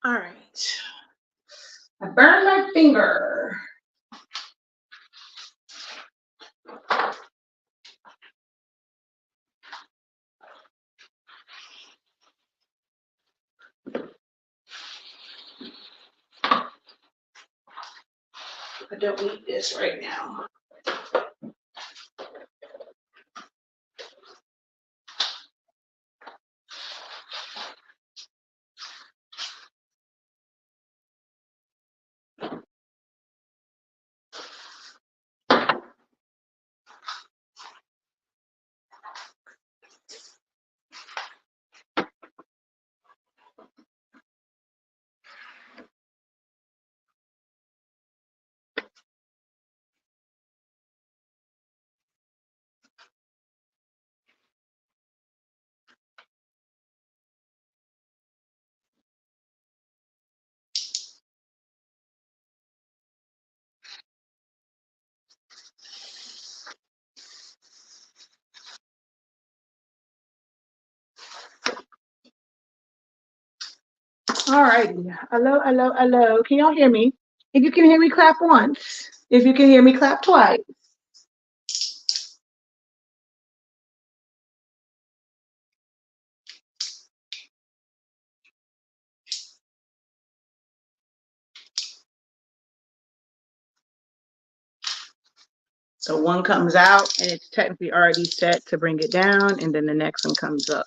All right. I burned my finger. I don't need this right now. All righty. Hello, hello, hello. Can y'all hear me? If you can hear me, clap once. If you can hear me, clap twice. So one comes out and it's technically already set to bring it down, and then the next one comes up.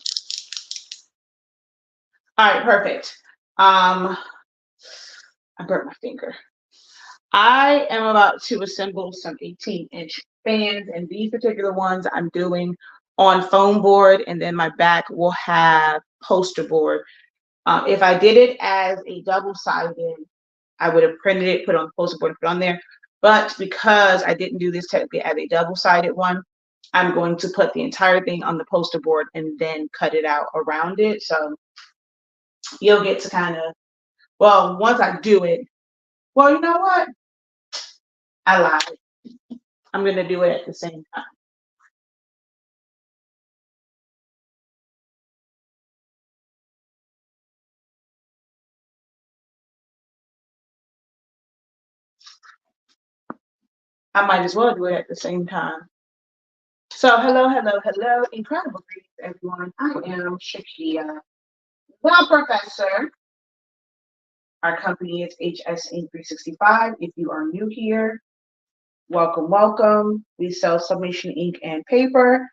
All right, perfect. I burnt my finger. I am about to assemble some 18-inch fans, and these particular ones I'm doing on foam board, and then my back will have poster board. If I did it as a double-sided, I would have printed it, put it on the poster board, and put it on there. But because I didn't do this technically as a double-sided one, I'm going to put the entire thing on the poster board and then cut it out around it. So you'll get to kind of, well, once I do it, well, you know what? I lied. I'm going to do it at the same time. I might as well do it at the same time. So hello, hello, hello. Incredible greetings, everyone. I am Shakia, the professor. Our company is HSN 365. If you are new here, welcome, welcome. We sell submission ink and paper.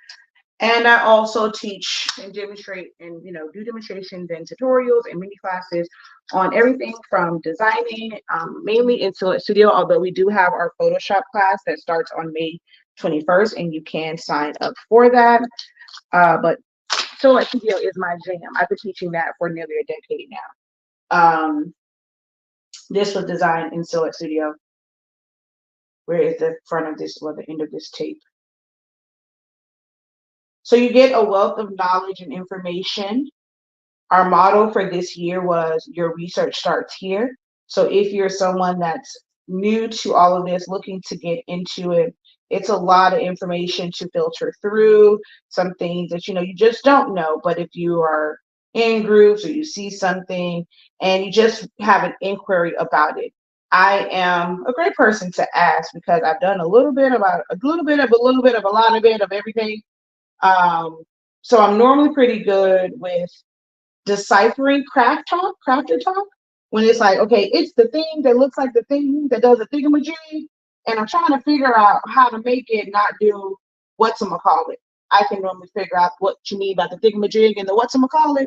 And I also teach and demonstrate and do demonstrations and tutorials and mini classes on everything from designing, mainly in Silhouette Studio, although we do have our Photoshop class that starts on May 21st, and you can sign up for that. But Silhouette Studio is my jam. I've been teaching that for nearly a decade now. This was designed in Silhouette Studio. Where is the front of this or the end of this tape? So you get a wealth of knowledge and information. Our motto for this year was your research starts here. So if you're someone that's new to all of this, looking to get into it, it's a lot of information to filter through, some things that you just don't know. But if you are in groups or you see something and you just have an inquiry about it, I am a great person to ask because I've done a little bit about a little bit of a little bit of a lot of it of everything. So I'm normally pretty good with deciphering crafter talk, when it's like, okay, it's the thing that looks like the thing that does a thingamajig, and I'm trying to figure out how to make it not do whatchamacallit. I can normally figure out what you mean by the thingamajig and the whatchamacallit.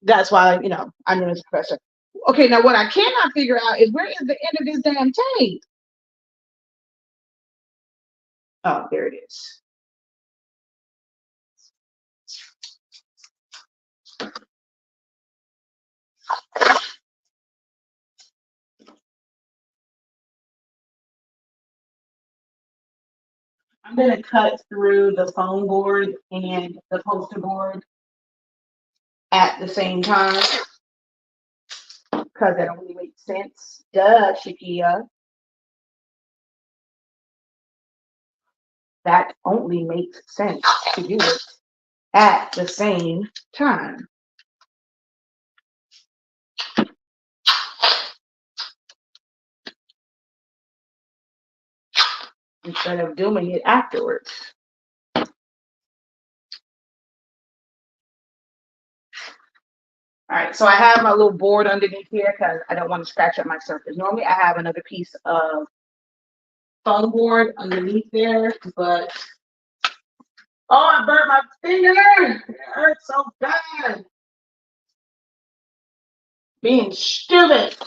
That's why, I'm known as a professor. Okay, now what I cannot figure out is where is the end of this damn tape? Oh, there it is. I'm going to cut through the foam board and the poster board at the same time because that only makes sense. Duh, Shakia. That only makes sense to do it at the same time. instead of doing it afterwards. All right, so I have my little board underneath here because I don't want to scratch up my surface. Normally I have another piece of foam board underneath there, but oh, I burnt my finger. It hurts so bad. Being stupid.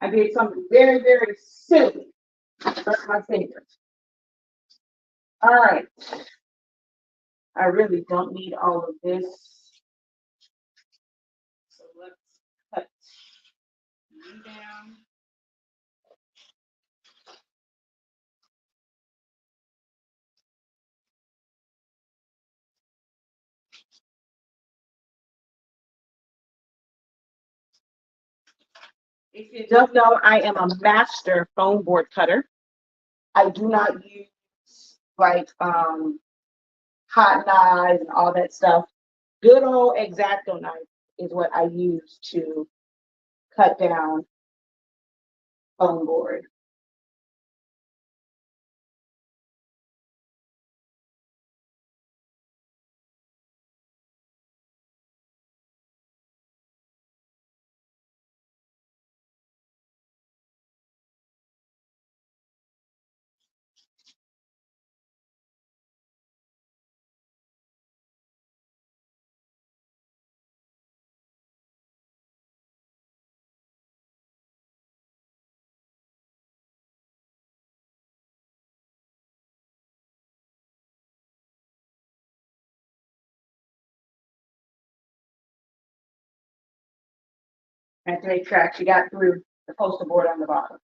I did something very, very silly. I burnt my fingers. All right. I really don't need all of this. So let's cut you down. If you don't know, I am a master foam board cutter. I do not use like hot knives and all that stuff. Good old X-Acto knife is what I use to cut down foam board. I have to make sure I actually got through the poster board on the bottom.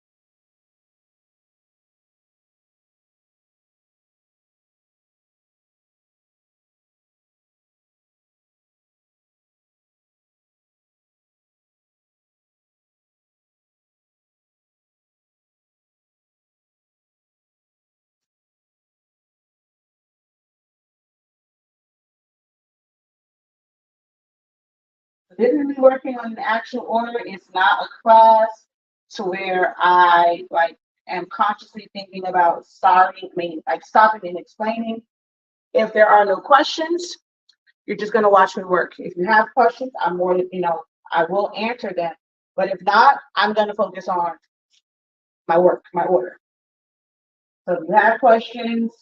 This is me working on an actual order. It's not a class to where I like am consciously thinking about stopping and explaining. If there are no questions, you're just going to watch me work. If you have questions, I'm more than, I will answer them. But if not, I'm going to focus on my work, my order. So if you have questions,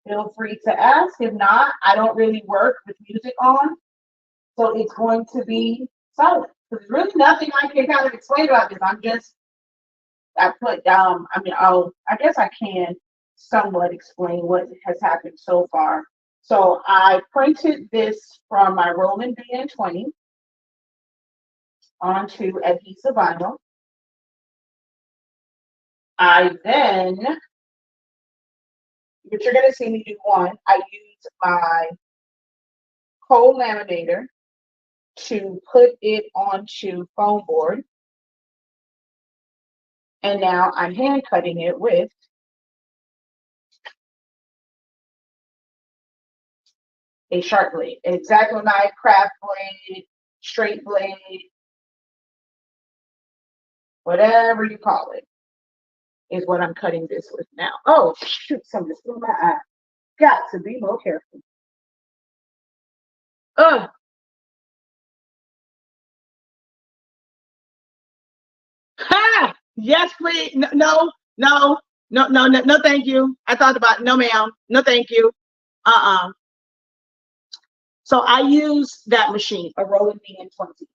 feel free to ask. If not, I don't really work with music on. So it's going to be silent. There's really nothing I can kind of explain about this. I guess I can somewhat explain what has happened so far. So I printed this from my Roland BN20 onto adhesive vinyl. What you're going to see me do I use my cold laminator to put it onto foam board. And now I'm hand cutting it with a sharp blade, an X-Acto knife, craft blade, straight blade, whatever you call it, is what I'm cutting this with now. Oh, shoot, something's in my eye. Got to be more careful. Ugh. Ha! Yes, please. No, thank you. I thought about it. No, ma'am. No, thank you. So I use that machine, a Roland BN20.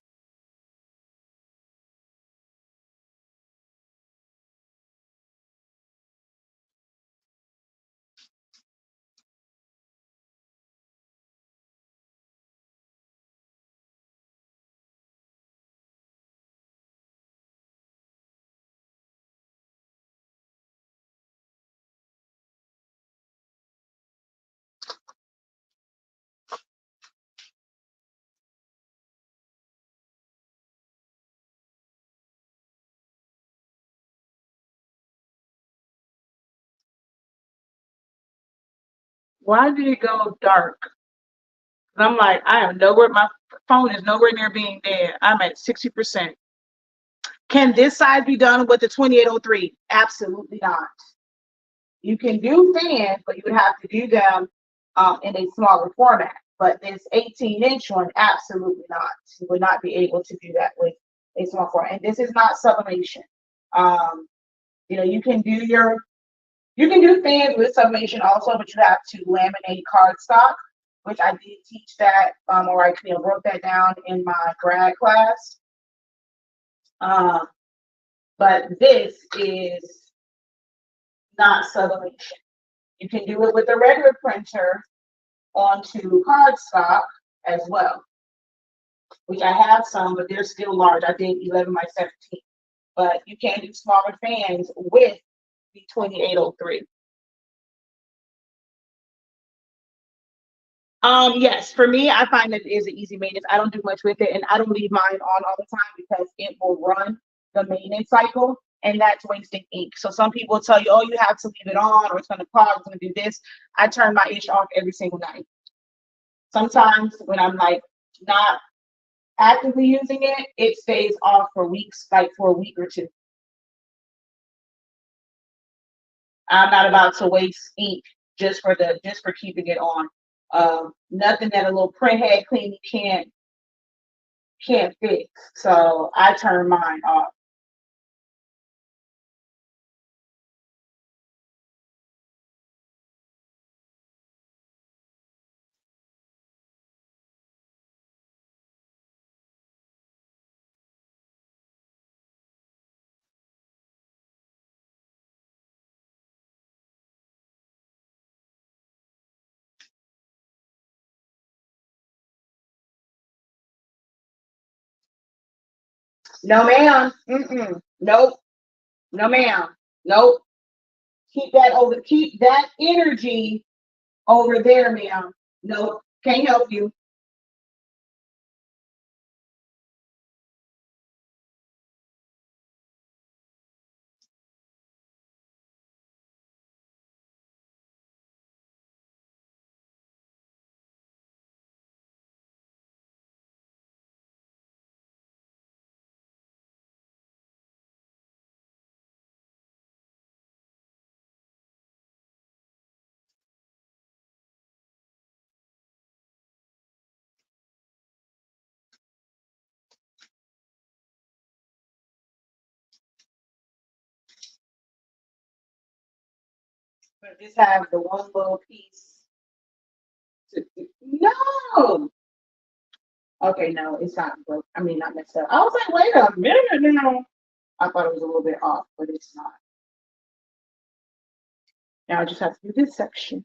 Why did it go dark? I'm like, I am nowhere. My phone is nowhere near being dead. I'm at 60%. Can this side be done with the 2803? Absolutely not. You can do fans, but you would have to do them in a smaller format. But this 18-inch one, absolutely not. You would not be able to do that with a small format. And this is not sublimation. Um, you can do fans with sublimation also, but you have to laminate cardstock, which I did teach that, or I wrote that down in my grad class. But this is not sublimation. You can do it with a regular printer onto cardstock as well, which I have some, but they're still large. I did 11 by 17, but you can do smaller fans with the 2803. Yes, for me, I find that it is an easy maintenance. I don't do much with it, and I don't leave mine on all the time because it will run the maintenance cycle, and that's wasting ink. So some people tell you, oh, you have to leave it on, or it's going to clog, it's going to do this. I turn my ish off every single night. Sometimes when I'm like not actively using it, it stays off for weeks, like for a week or two. I'm not about to waste ink just for keeping it on. Nothing that a little print head cleaning can't fix. So I turn mine off. No, ma'am. Mm-mm. Nope. No, ma'am. Nope. Keep that energy over there, ma'am. Nope. Can't help you. But just have the one little piece. No. Okay, no, it's not broke. I mean, not messed up. I was like, wait a minute now. I thought it was a little bit off, but it's not. Now I just have to do this section.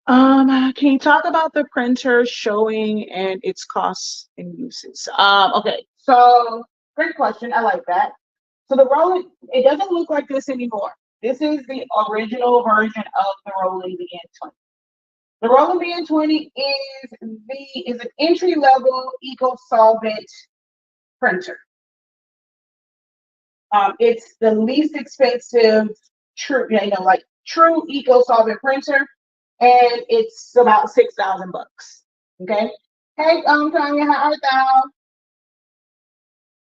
Can you talk about the printer showing and its costs and uses? Okay, so great question. I like that. So the Roland, it doesn't look like this anymore. This is the original version of the Roland BN20. The Roland BN20 is an entry level eco solvent printer. It's the least expensive true eco solvent printer, and it's about $6,000. Okay. Hey, Tanya, how art thou?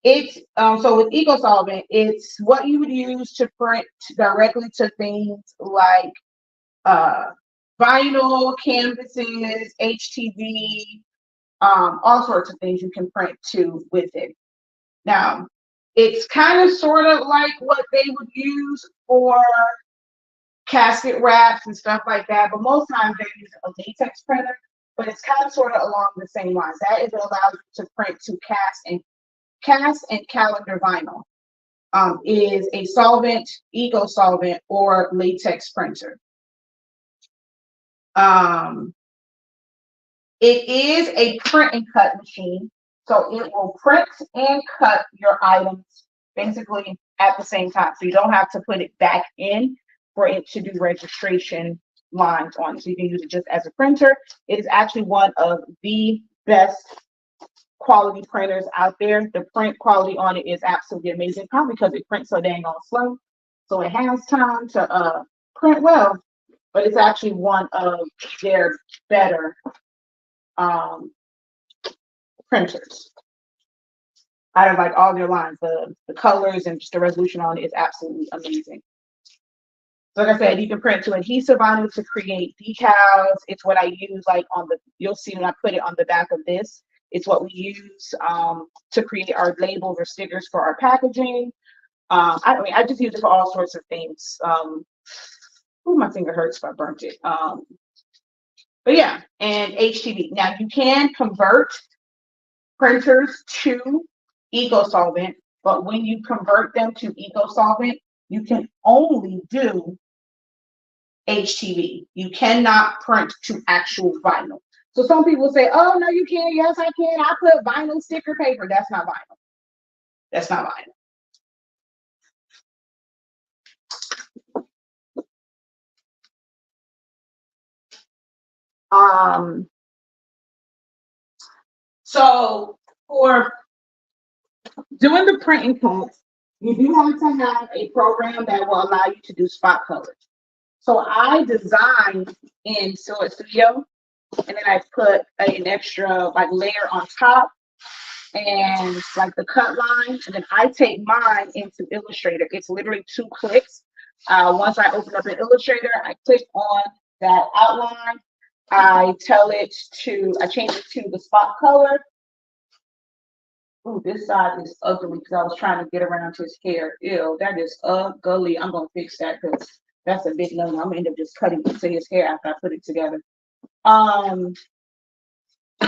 It's so with eco solvent, it's what you would use to print directly to things like uh vinyl, canvases, HTV, all sorts of things you can print to with it. Now, it's kind of sort of like what they would use for casket wraps and stuff like that, but most times they use a latex printer, but it's kind of sort of along the same lines. That is, it allows you to print to cast and calendar vinyl. Is a solvent, eco solvent, or latex printer. Um, it is a print and cut machine, so it will print and cut your items basically at the same time. So you don't have to put it back in for it to do registration lines on it. So you can use it just as a printer. It is actually one of the best quality printers out there. The print quality on it is absolutely amazing, probably because it prints so dang on slow. So it has time to print well, but it's actually one of their better um, printers. Out of like all their lines, the colors and just the resolution on it is absolutely amazing. So like I said, you can print to adhesive vinyl to create decals. It's what I use like on the, you'll see when I put it on the back of this. It's what we use to create our labels or stickers for our packaging. I mean, I just use it for all sorts of things. Ooh, my finger hurts if I burnt it. But yeah, and HTV. Now you can convert printers to eco-solvent, but when you convert them to eco-solvent, you can only do HTV. You cannot print to actual vinyl. So some people say, oh, no, you can't. Yes, I can. I put vinyl sticker paper. That's not vinyl. That's not vinyl. So for doing the printing cuts, you do have to have a program that will allow you to do spot colors. So I designed in Silhouette Studio, and then I put an extra like layer on top and like the cut line, and then I take mine into Illustrator. It's literally 2 clicks. Once I open up an Illustrator, I click on that outline. I change it to the spot color. Ooh, this side is ugly because I was trying to get around his hair. Ew, that is ugly. I'm gonna fix that because that's a big no. I'm gonna end up just cutting into his hair after I put it together. Um,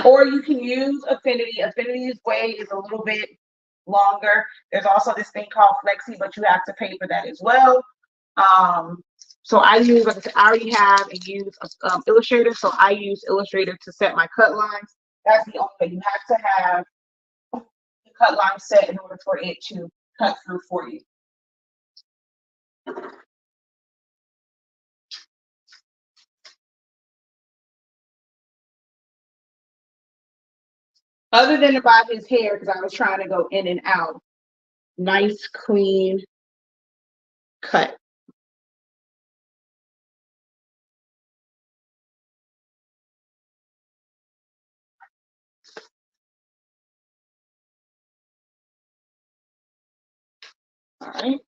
or you can use Affinity. Affinity's way is a little bit longer. There's also this thing called Flexi, but you have to pay for that as well. So I use, like I said, I already have and use Illustrator, so I use Illustrator to set my cut lines. That's the only way. You have to have the cut line set in order for it to cut through for you. Other than about his hair, because I was trying to go in and out. Nice, clean cut. All right.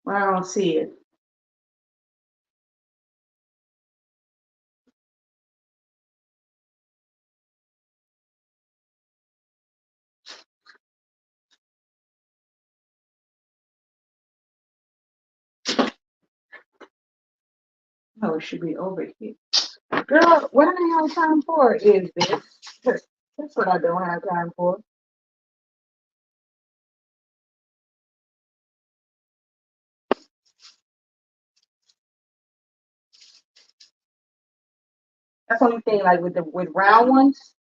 Well, I don't see it. No, it should be over here. Girl, what I don't have time for is this. That's what I don't have time for. That's the only thing, like with round ones,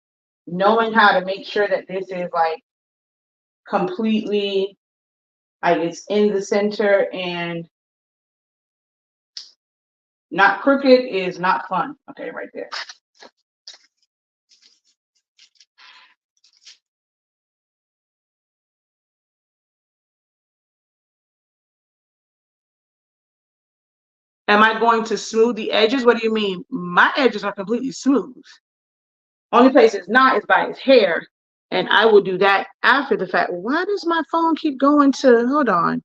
knowing how to make sure that this is like completely like it's in the center and not crooked is not fun. Okay, right there. Am I going to smooth the edges? What do you mean? My edges are completely smooth. Only place it's not is by his hair. And I will do that after the fact. Why does my phone keep going to, hold on.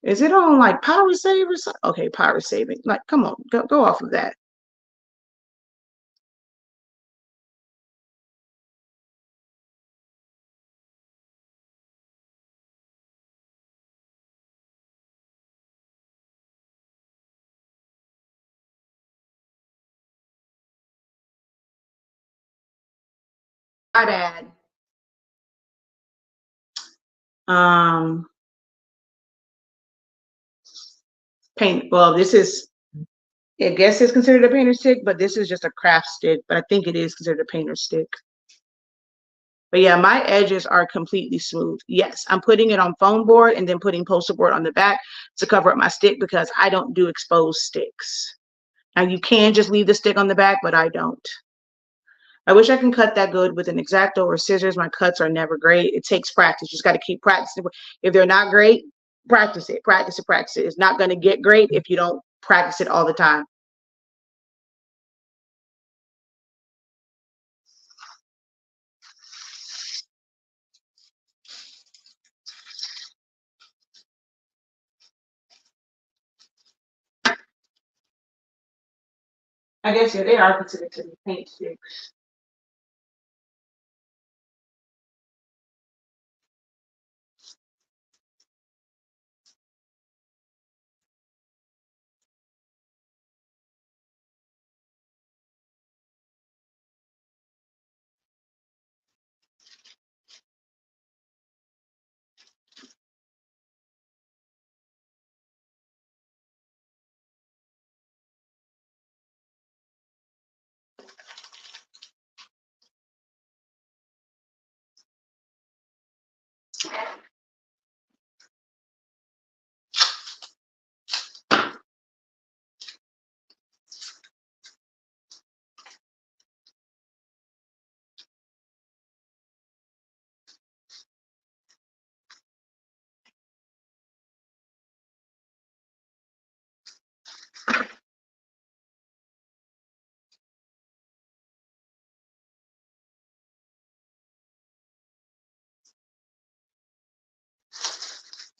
Is it on like power save or something? Okay, power saving. Like, come on, go off of that. I'd add um, paint. Well, this is, I guess it's considered a painter stick, but this is just a craft stick. But I think it is considered a painter stick. But yeah, my edges are completely smooth. Yes, I'm putting it on foam board and then putting poster board on the back to cover up my stick because I don't do exposed sticks. Now you can just leave the stick on the back, but I don't. I wish I can cut that good with an X-Acto or scissors. My cuts are never great. It takes practice. You just got to keep practicing. If they're not great, practice it, practice it, practice it. It's not going to get great if you don't practice it all the time. I guess yeah, they are considered to be paint sticks.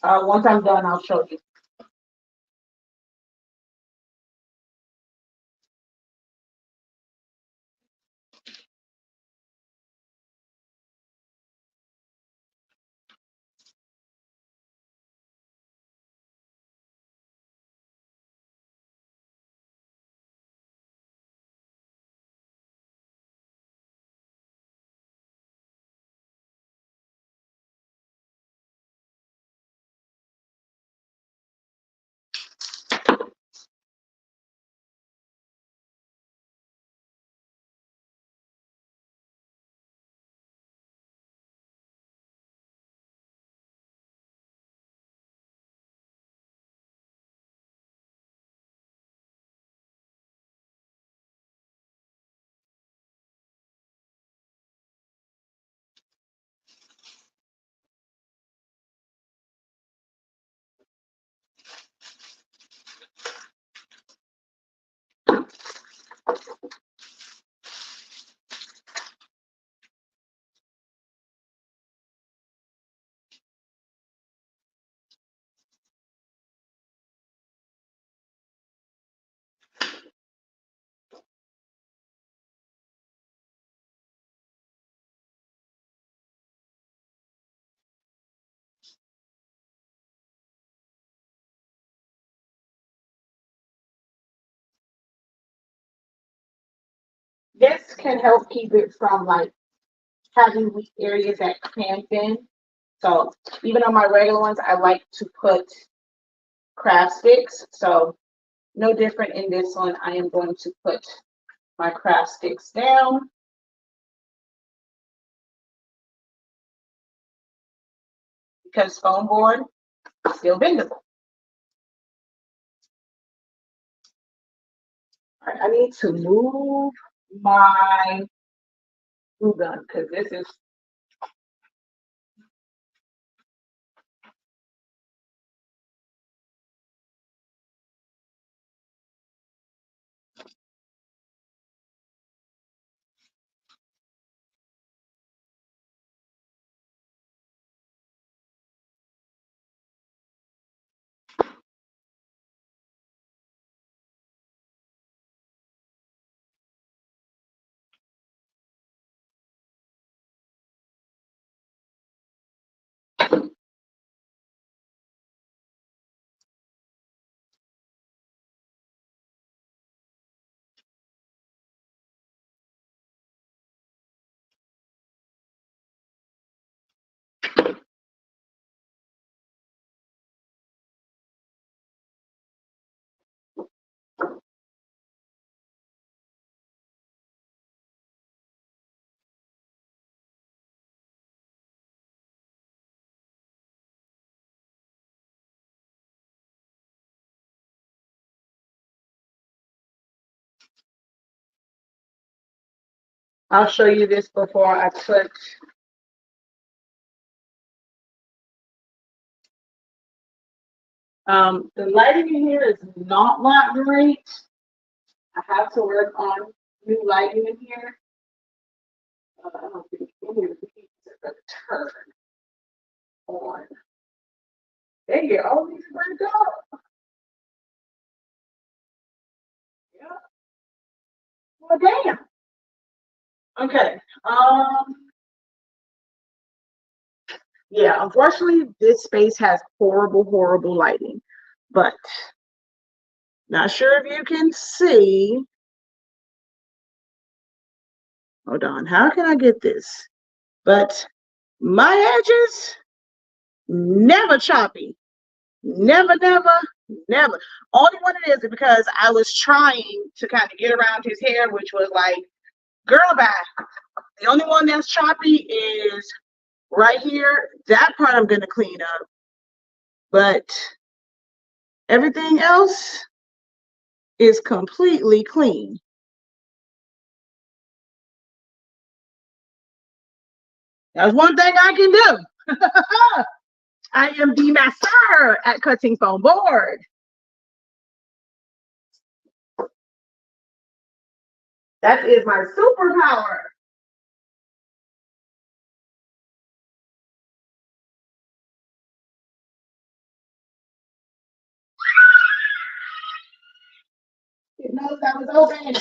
Once I'm done, I'll show you. This can help keep it from like having weak areas that can thin. So even on my regular ones, I like to put craft sticks. So no different in this one. I am going to put my craft sticks down because foam board is still bendable. All right, I need to move my glue gun because this is I'll show you this before I put the lighting in here is not that great. I have to work on new lighting in here. I don't think any of the pieces are going to turn on. They get all these work out. Yeah. Well, damn. Okay. Yeah, unfortunately, this space has horrible, horrible lighting, but not sure if you can see. Hold on. How can I get this? But my edges, never choppy. Never, never, never. Only one it is because I was trying to kind of get around his hair, which was like, girl, bye. The only one that's choppy is right here. That part I'm going to clean up. But everything else is completely clean. That's one thing I can do. I am the master at cutting foam board. That is my superpower. It knows that was open.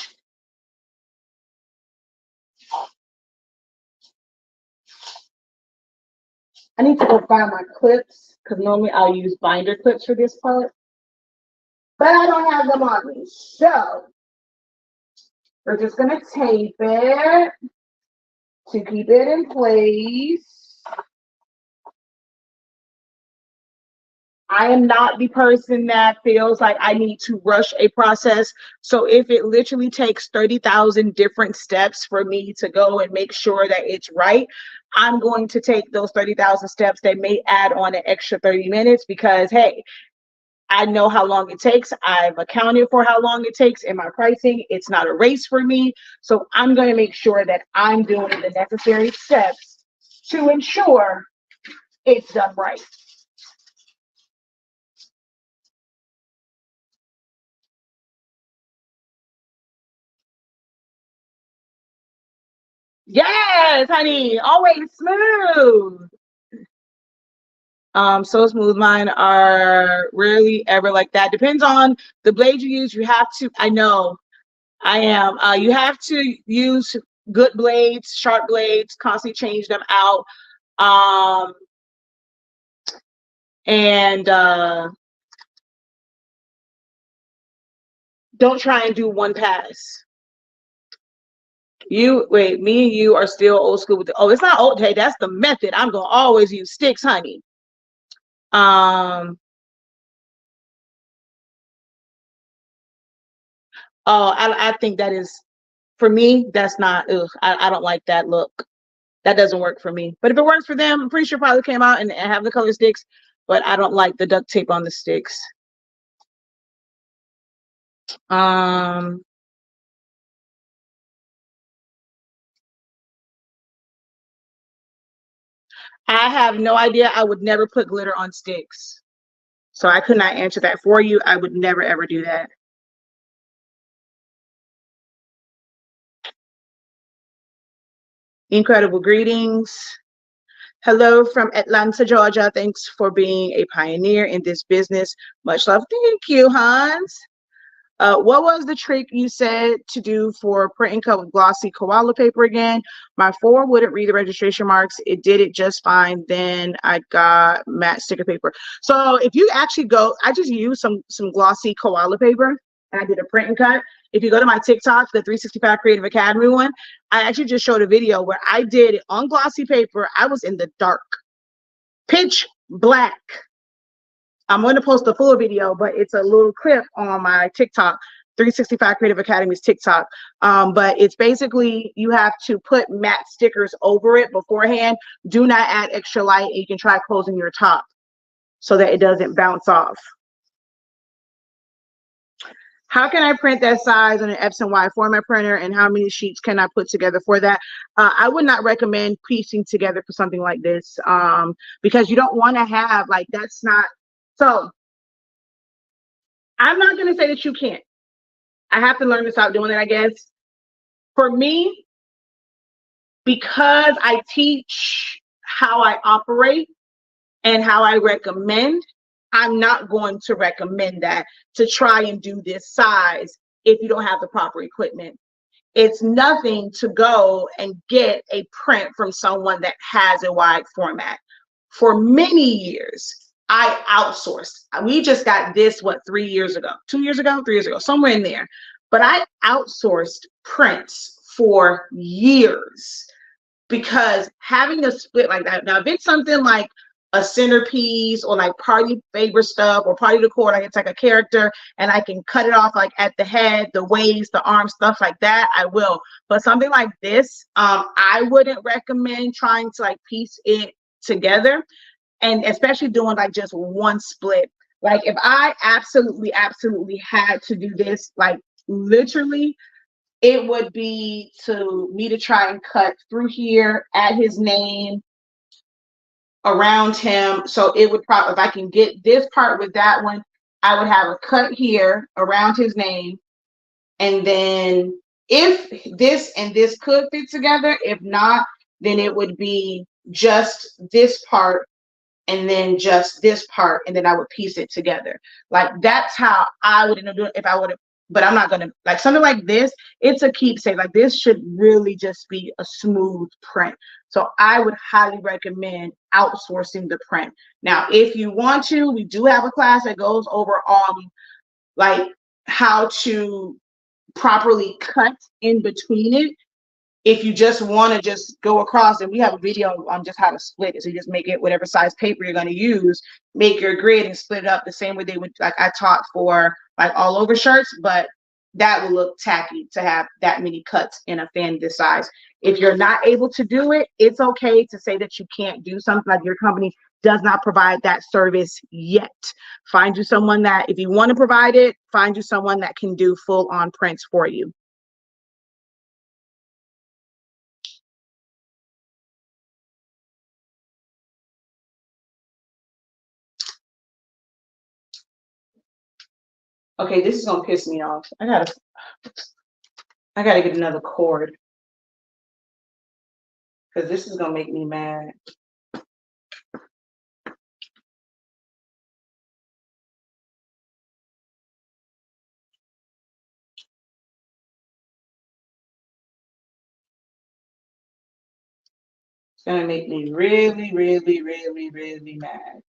I need to go find my clips because normally I'll use binder clips for this part, but I don't have them on me. So we're just going to tape it to keep it in place. I am not the person that feels like I need to rush a process. So if it literally takes 30,000 different steps for me to go and make sure that it's right, I'm going to take those 30,000 steps that may add on an extra 30 minutes because, hey, I know how long it takes. I've accounted for how long it takes in my pricing. It's not a race for me. So I'm going to make sure that I'm doing the necessary steps to ensure it's done right. Yes, honey, always smooth. So smooth. Mine are rarely ever like that. Depends on the blade you use. You have to, I know I am. You have to use good blades, sharp blades, constantly change them out. And don't try and do one pass. Me and you are still old school with the, oh, it's not old. Hey, that's the method. I'm gonna always use sticks, honey. Oh, I think that is, for me, that's not, ugh, I don't like that look. That doesn't work for me. But if it works for them, I'm pretty sure probably came out and have the color sticks, but I don't like the duct tape on the sticks. Um, I have no idea. I would never put glitter on sticks. So I could not answer that for you. I would never, ever do that. Incredible greetings. Hello from Atlanta, Georgia. Thanks for being a pioneer in this business. Much love. Thank you, Hans. What was the trick you said to do for printing cut with glossy koala paper again? My 4 wouldn't read the registration marks. It did it just fine. Then I got matte sticker paper. So if you actually go, I just used some glossy koala paper and I did a print and cut. If you go to my TikTok, the 365 Creative Academy one, I actually just showed a video where I did it on glossy paper. I was in the dark, pitch black. I'm going to post the full video, but it's a little clip on my TikTok, 365 Creative Academy's TikTok. But it's basically, you have to put matte stickers over it beforehand. Do not add extra light, and you can try closing your top so that it doesn't bounce off. How can I print that size on an Epson wide format printer, and how many sheets can I put together for that? I would not recommend piecing together for something like this, because you don't want to have, like, that's not, so I'm not going to say that you can't. I have to learn to stop doing it, I guess. For me, because I teach how I operate and how I recommend, I'm not going to recommend that to try and do this size if you don't have the proper equipment. It's nothing to go and get a print from someone that has a wide format. For many years, I outsourced. We just got this, what, 3 years ago, 2 years ago, 3 years ago, somewhere in there. But I outsourced prints for years, because having a split like that, now if it's something like a centerpiece or like party favor stuff or party decor, like it's like a character and I can cut it off like at the head, the waist, the arm, stuff like that, I will. But something like this, I wouldn't recommend trying to like piece it together, and especially doing like just one split. Like if I absolutely had to do this, like literally, it would be to me to try and cut through here, add his name around him. So it would probably, if I can get this part with that one, I would have a cut here around his name. And then if this and this could fit together, if not, then it would be just this part and then just this part, and then I would piece it together. Like that's how I would end up doing it if I would have, but I'm not gonna, like something like this, it's a keepsake. Like this should really just be a smooth print. So I would highly recommend outsourcing the print. Now, if you want to, we do have a class that goes over like how to properly cut in between it. If you just want to just go across, and we have a video on just how to split it. So you just make it whatever size paper you're going to use, make your grid and split it up the same way they would, like I taught for like all over shirts, but that will look tacky to have that many cuts in a fan this size. If you're not able to do it, it's okay to say that you can't do something, like your company does not provide that service yet. Find you someone that, if you want to provide it, find you someone that can do full on prints for you. Okay, this is gonna piss me off. I gotta get another cord, because this is gonna make me mad. It's gonna make me really mad.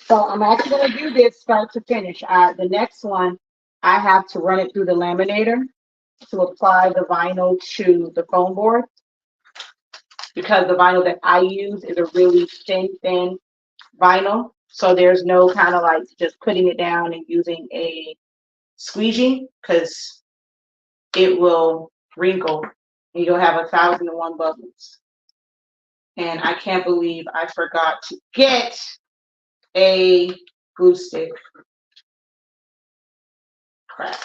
So I'm actually gonna do this start to finish. The next one, I have to run it through the laminator to apply the vinyl to the foam board, because the vinyl that I use is a really thin vinyl. So there's no kind of like just putting it down and using a squeegee, because it will wrinkle and you'll have 1,001 bubbles. And I can't believe I forgot to get a glue stick. Crap.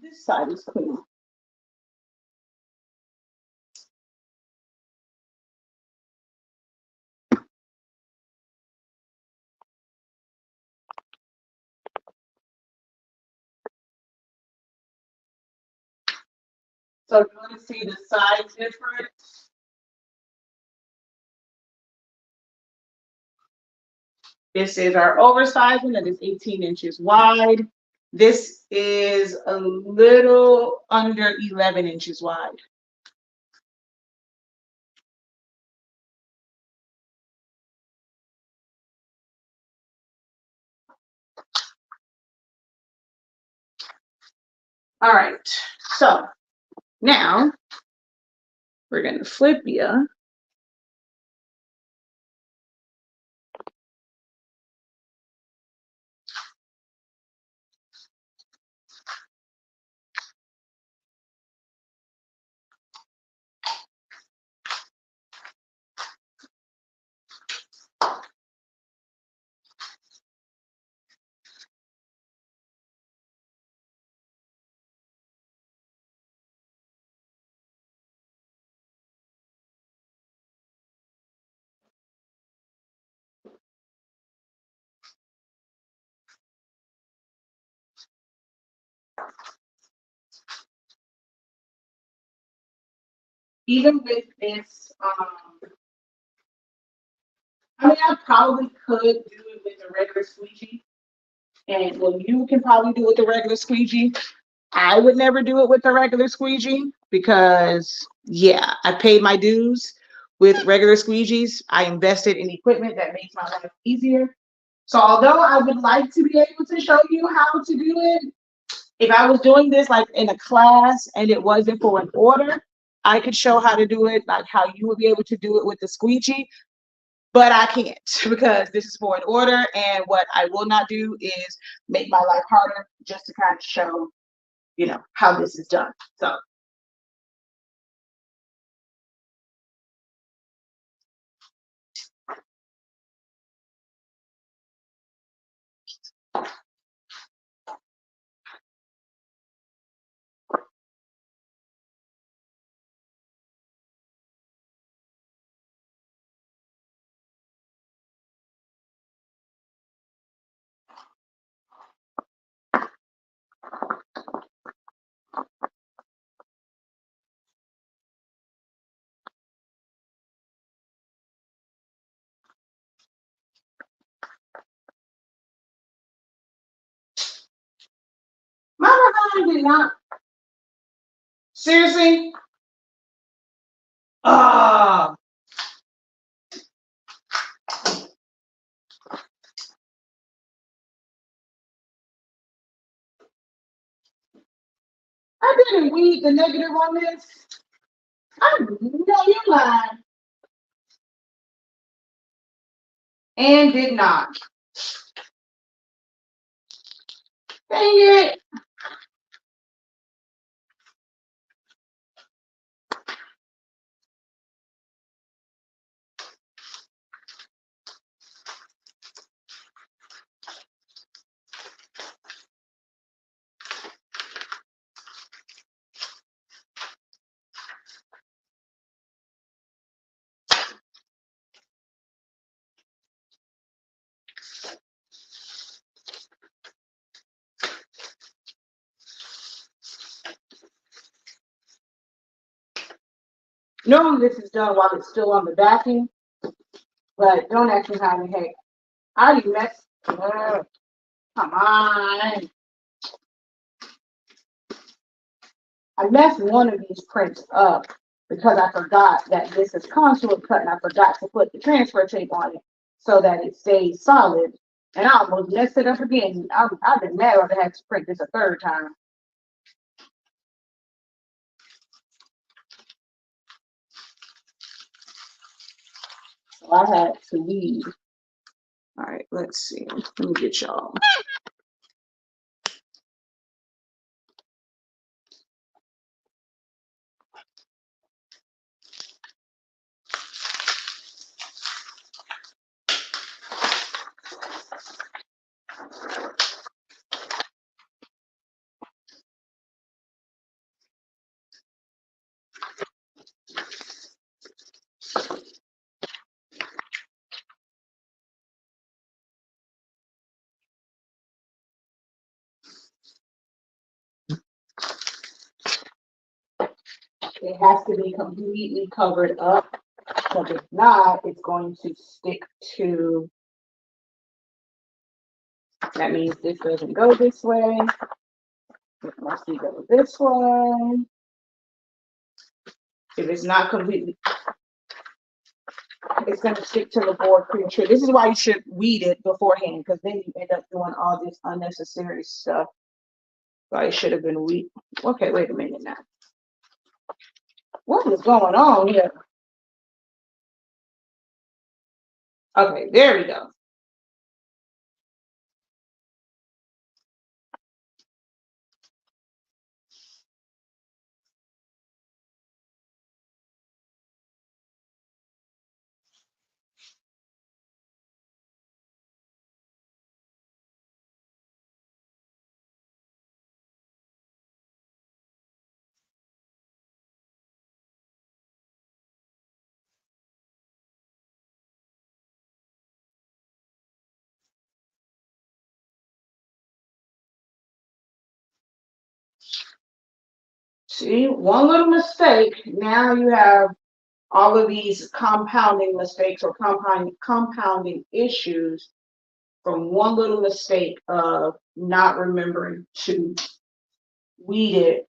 This side is clean. So you want to see the size difference? This is our oversized one that is 18 inches wide. This is a little under 11 inches wide. All right, so now we're going to flip you. Even with this, I mean, I probably could do it with a regular squeegee. And well, you can probably do it with a regular squeegee. I would never do it with a regular squeegee because, yeah, I paid my dues with regular squeegees. I invested in equipment that makes my life easier. So, although I would like to be able to show you how to do it, if I was doing this like in a class and it wasn't for an order, I could show how to do it, like how you would be able to do it with the squeegee. But I can't because this is for an order. And what I will not do is make my life harder just to kind of show, how this is done. So my behind did not. Seriously? Ah, I didn't read the negative on this. I know you lied and did not. Dang it. Normally this is done while it's still on the backing, but don't ask me how the heck. I already messed. Come on. I messed one of these prints up because I forgot that this is contour cut and I forgot to put the transfer tape on it so that it stays solid. And I almost messed it up again. I've been mad I had to print this a third time. So I had to leave. All right, let's see. Let me get y'all. It has to be completely covered up, because if not, it's going to stick to, that means this doesn't go this way. It must go this way. If it's not completely, it's going to stick to the board premature. This is why you should weed it beforehand, because then you end up doing all this unnecessary stuff. So I should have been weed. Okay, wait a minute now. What is going on here? Okay, there we go. See, one little mistake, now you have all of these compounding mistakes or compounding issues from one little mistake of not remembering to weed it.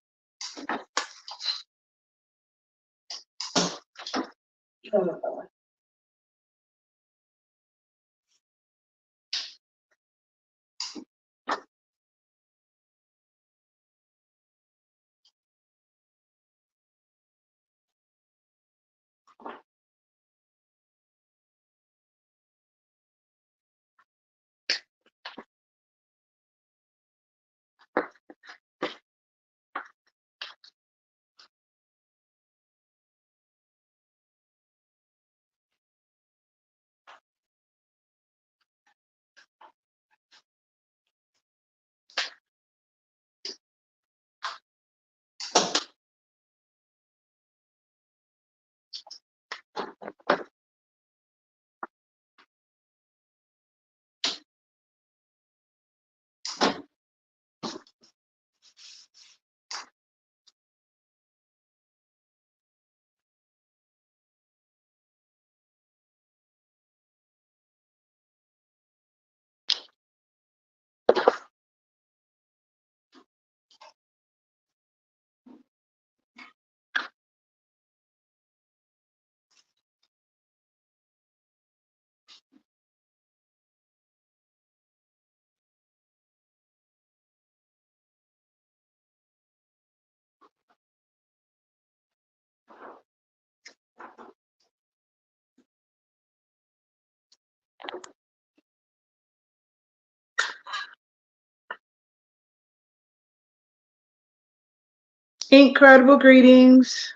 Incredible greetings.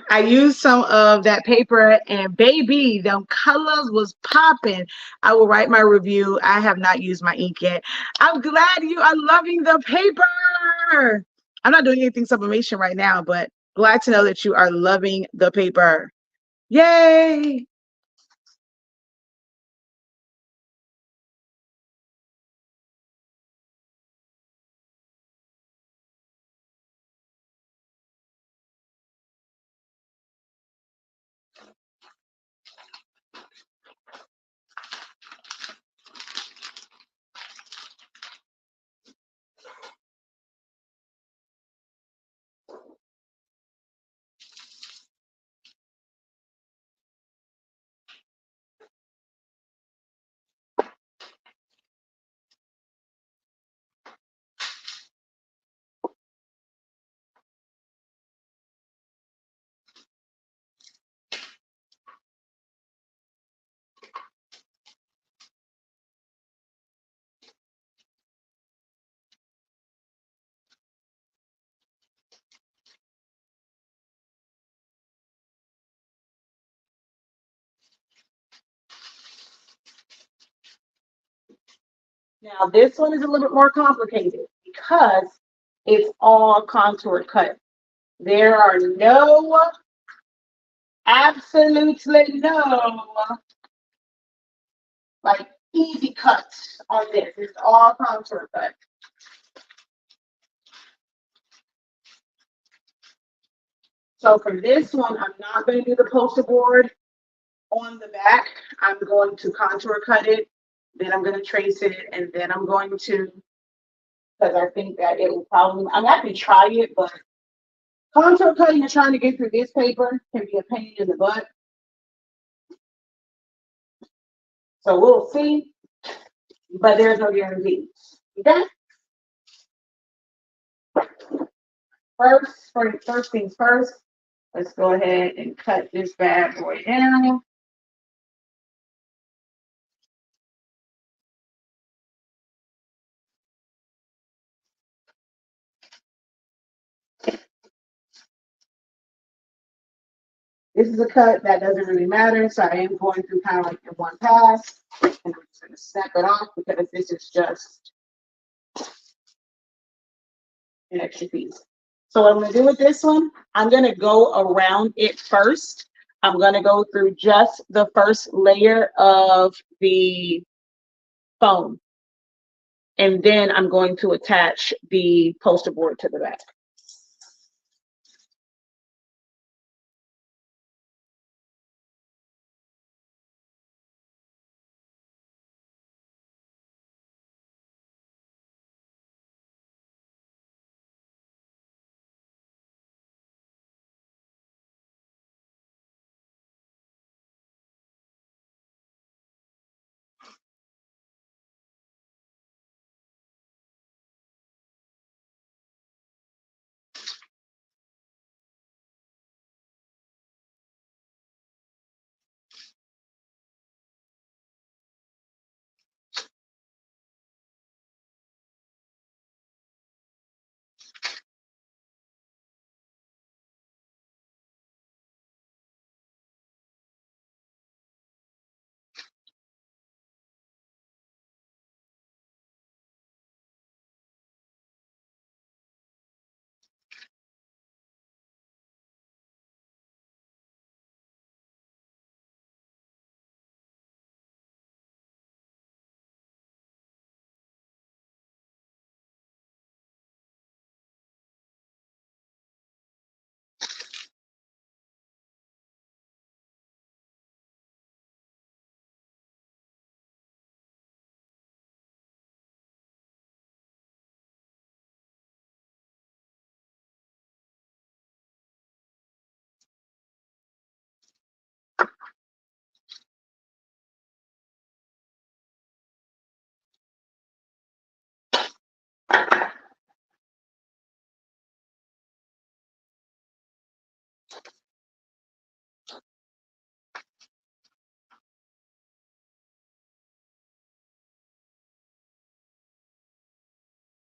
I used some of that paper and baby, them colors was popping. I will write my review. I have not used my ink yet. I'm glad you are loving the paper. I'm not doing anything sublimation right now, but glad to know that you are loving the paper. Yay! Now this one is a little bit more complicated because it's all contour cut. There are no, absolutely no, like easy cuts on this. It's all contour cut. So for this one, I'm not going to do the poster board on the back. I'm going to contour cut it, then I'm going to trace it, and then I'm going to, because I think that it will probably, I'm happy to try it, but contour cutting and trying to get through this paper can be a pain in the butt. So we'll see, but there's no guarantees. Okay? First things first, let's go ahead and cut this bad boy down. This is a cut that doesn't really matter, so I am going through kind of like in one pass, and I'm just going to snap it off because this is just an extra piece. So what I'm going to do with this one, I'm going to go around it first. I'm going to go through just the first layer of the foam, and then I'm going to attach the poster board to the back.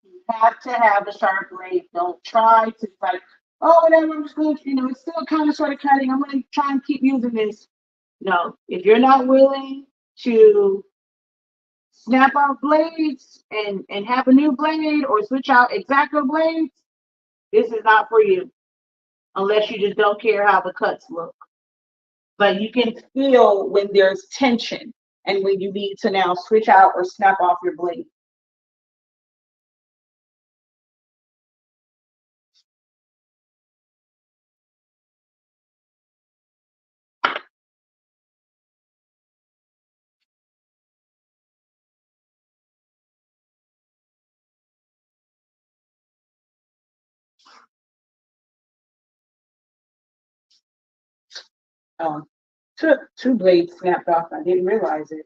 You have to have a sharp blade. Don't try to like, oh, whatever, I'm just going to, it's still kind of sort of cutting. I'm going to try and keep using this. No, if you're not willing to snap off blades and have a new blade or switch out X-Acto blades, this is not for you unless you just don't care how the cuts look. But you can feel when there's tension and when you need to now switch out or snap off your blade. Um, two blades snapped off. I didn't realize it.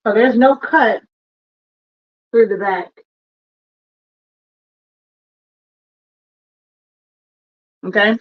So there's no cut through the back. Okay.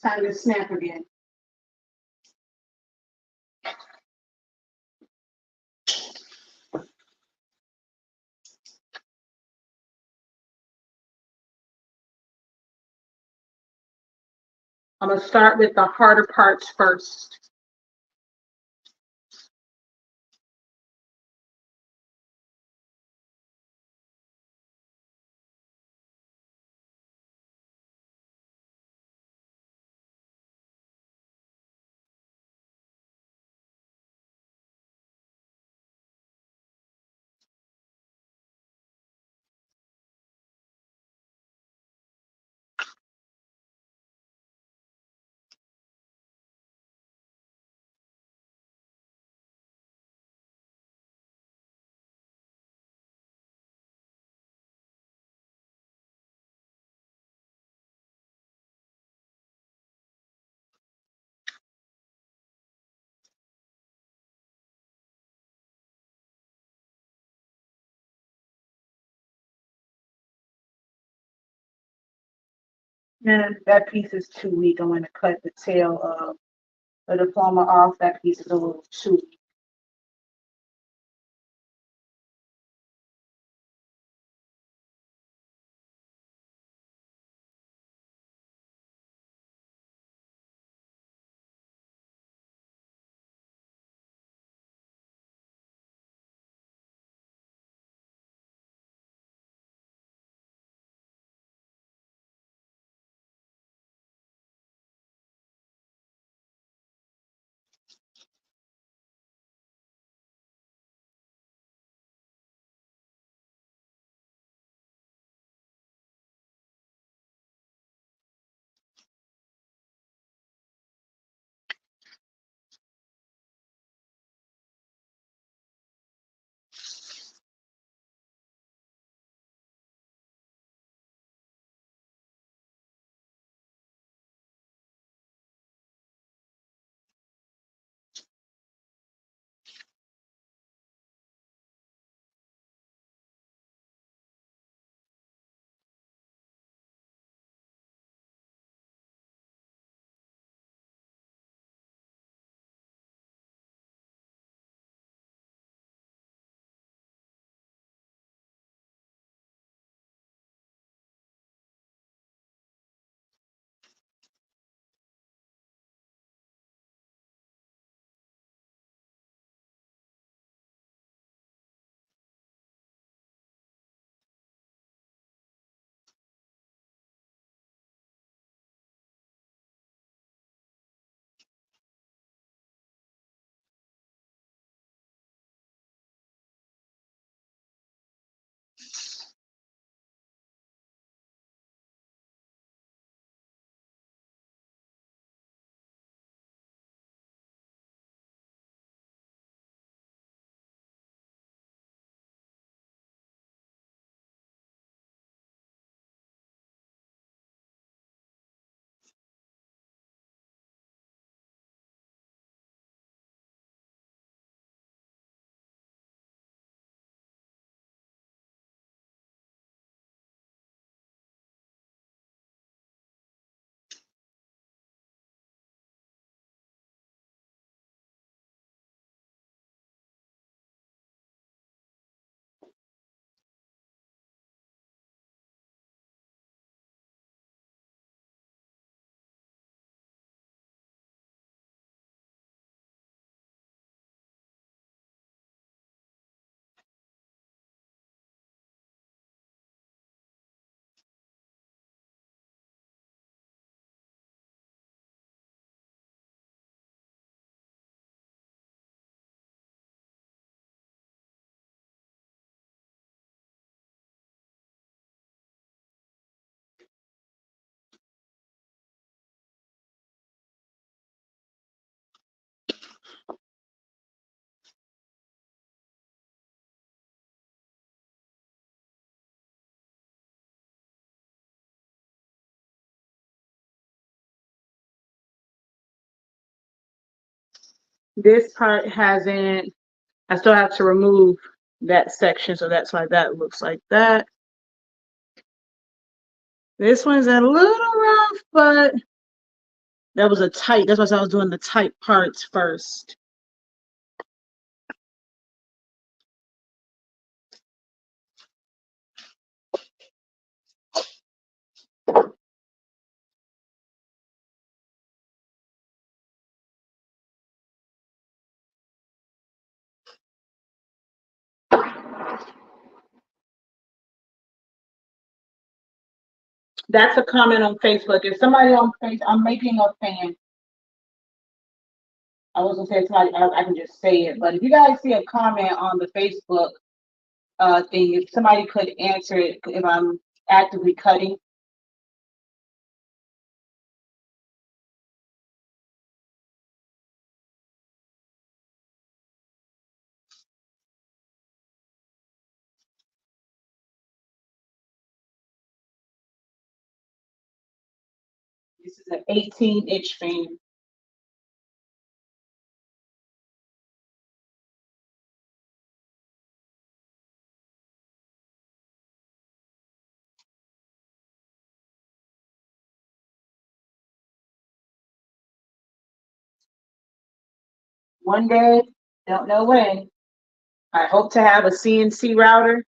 Time to snap again. I'm going to start with the harder parts first. And that piece is too weak. I'm going to cut the tail of the diploma off. That piece is a little too weak. This part hasn't, I still have to remove that section, so that's why that looks like that. This one's a little rough, but that was a tight, that's why I was doing the tight parts first. That's a comment on Facebook. If somebody on Facebook, I'm making a fan. I was gonna say somebody, I can just say it, but if you guys see a comment on the Facebook thing, if somebody could answer it, if I'm actively cutting. This is an 18-inch fan. One day, don't know when, I hope to have a CNC router.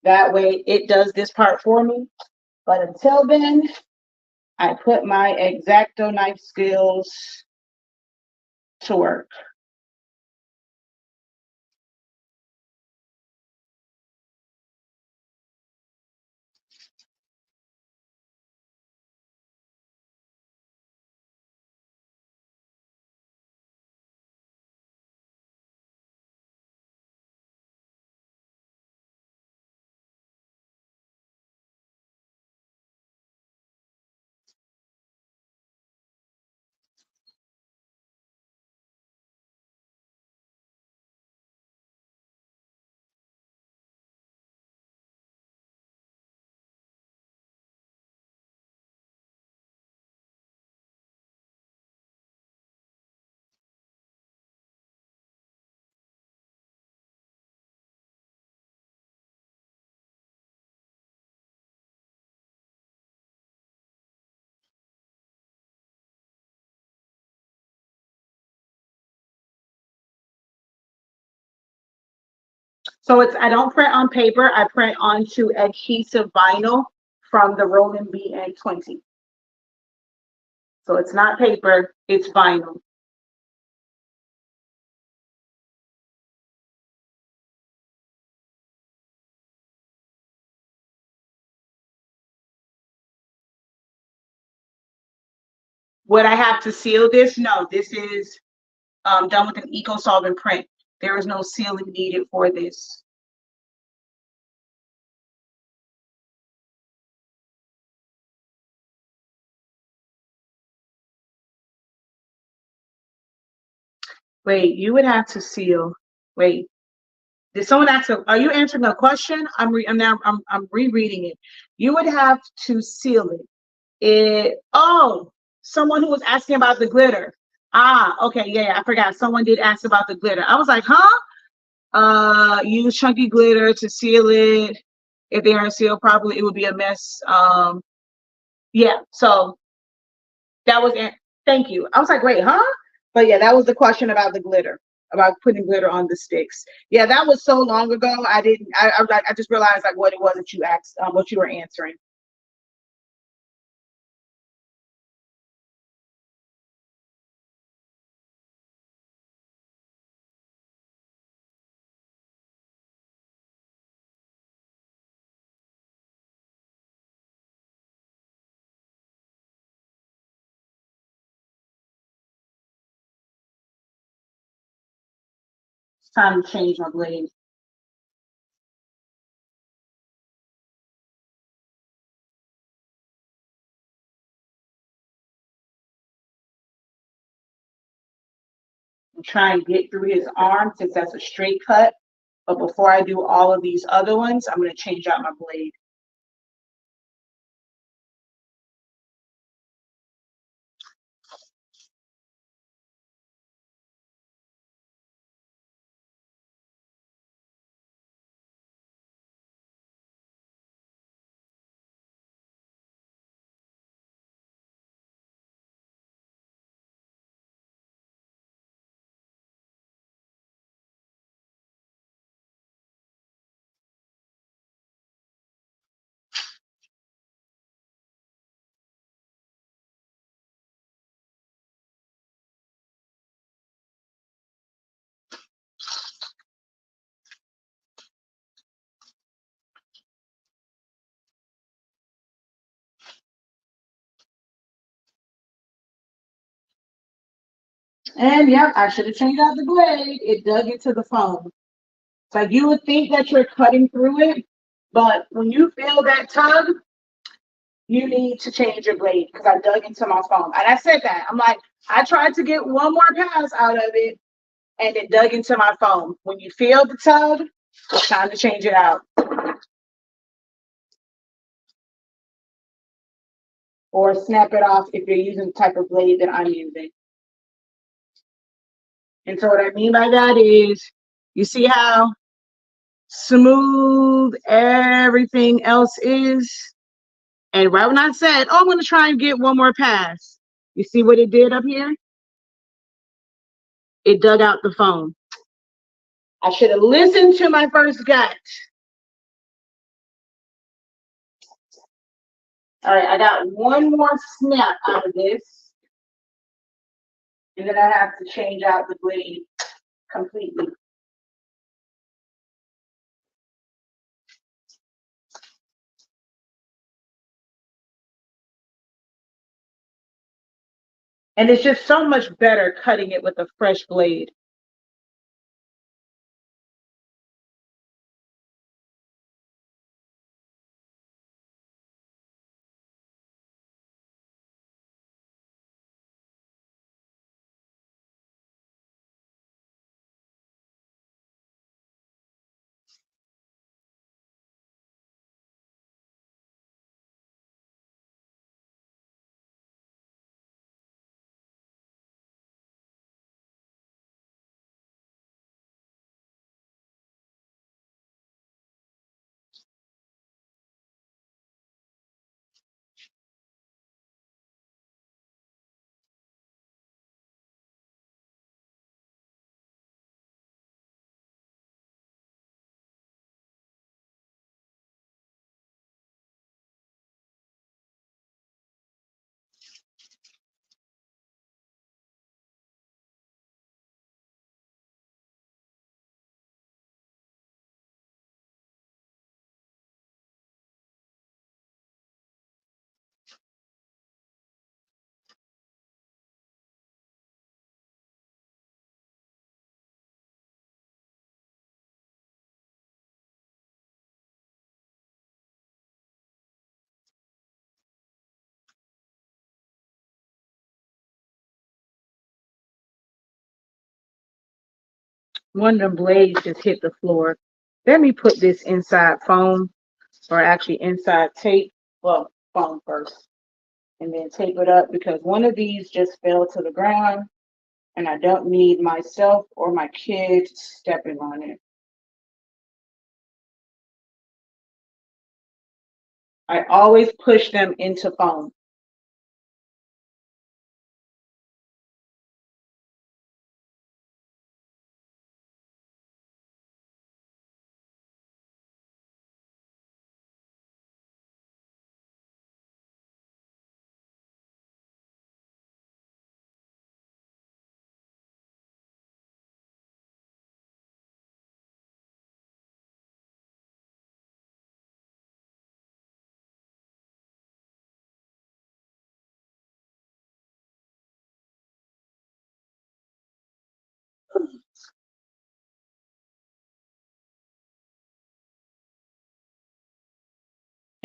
That way it does this part for me. But until then, I put my X-Acto knife skills to work. So it's, I don't print on paper, I print onto adhesive vinyl from the Roland BN20. So it's not paper, it's vinyl. Would I have to seal this? No, this is done with an eco-solvent print. There is no sealing needed for this. Wait, you would have to seal. Wait, did someone ask? Are you answering a question? I'm rereading it. You would have to seal it. Oh, someone who was asking about the glitter. Ah, okay, yeah, I forgot. Someone did ask about the glitter. I was like, huh? Use chunky glitter to seal it. If they aren't sealed properly, it would be a mess. Yeah, so that was it. Thank you. I was like, wait, huh? But yeah, that was the question about the glitter, about putting glitter on the sticks. Yeah, that was so long ago. I didn't. I just realized like what it was that you asked, what you were answering. It's time to change my blade. I'm trying to get through his arm since that's a straight cut. But before I do all of these other ones, I'm going to change out my blade. And yep, I should have changed out the blade. It dug into the foam. It's like you would think that you're cutting through it, but when you feel that tug, you need to change your blade because I dug into my foam. And I said that. I'm like, I tried to get one more pass out of it and it dug into my foam. When you feel the tug, it's time to change it out. Or snap it off if you're using the type of blade that I'm using. And so what I mean by that is, you see how smooth everything else is? And right when I said, oh, I'm going to try and get one more pass, you see what it did up here? It dug out the foam. I should have listened to my first gut. All right, I got one more snap out of this, and then I have to change out the blade completely. And it's just so much better cutting it with a fresh blade. One of the blades just hit the floor. Let me put this inside foam, or actually inside tape. Well, foam first, and then tape it up because one of these just fell to the ground, and I don't need myself or my kids stepping on it. I always push them into foam.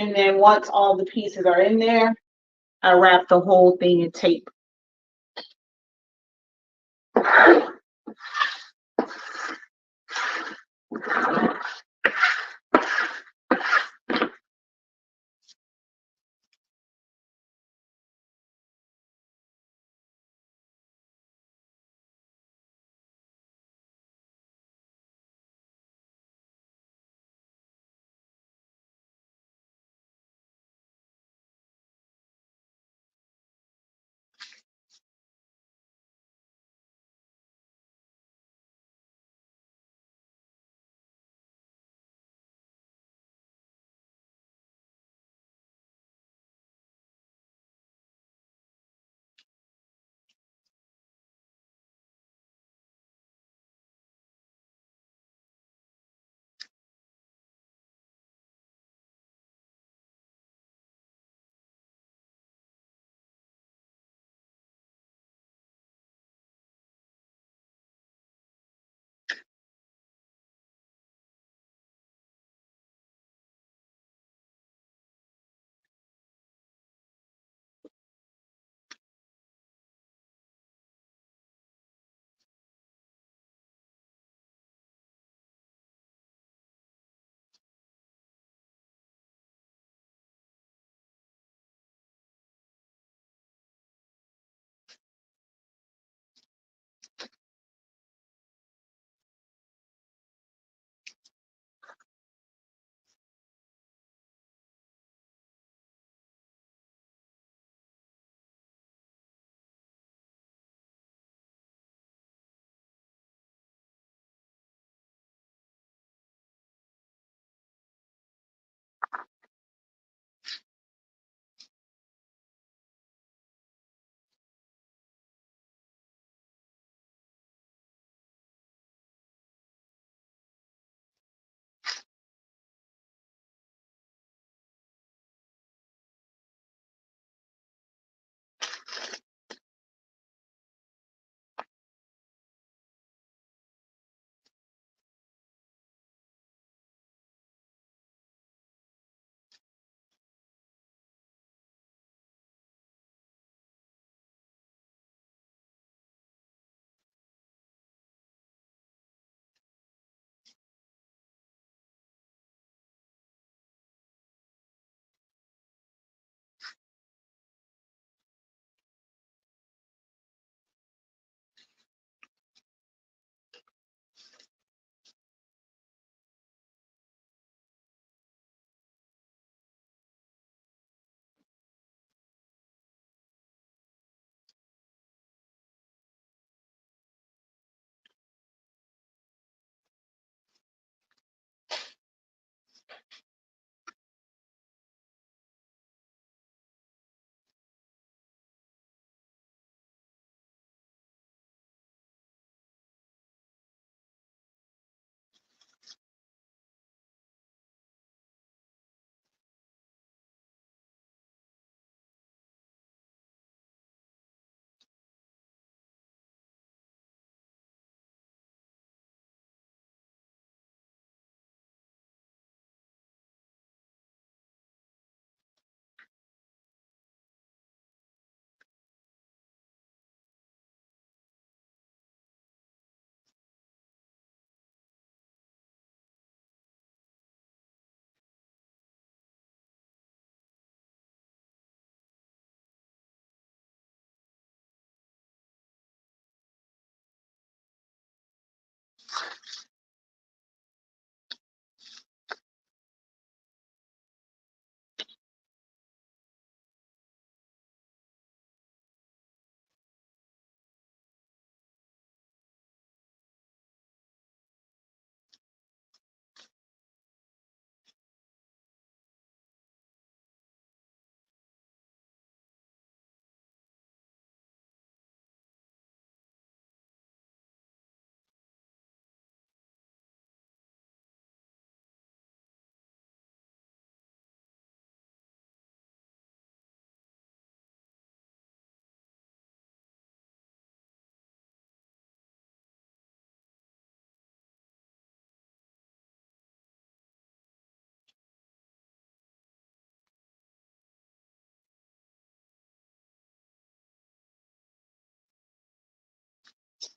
And then once all the pieces are in there, I wrap the whole thing in tape.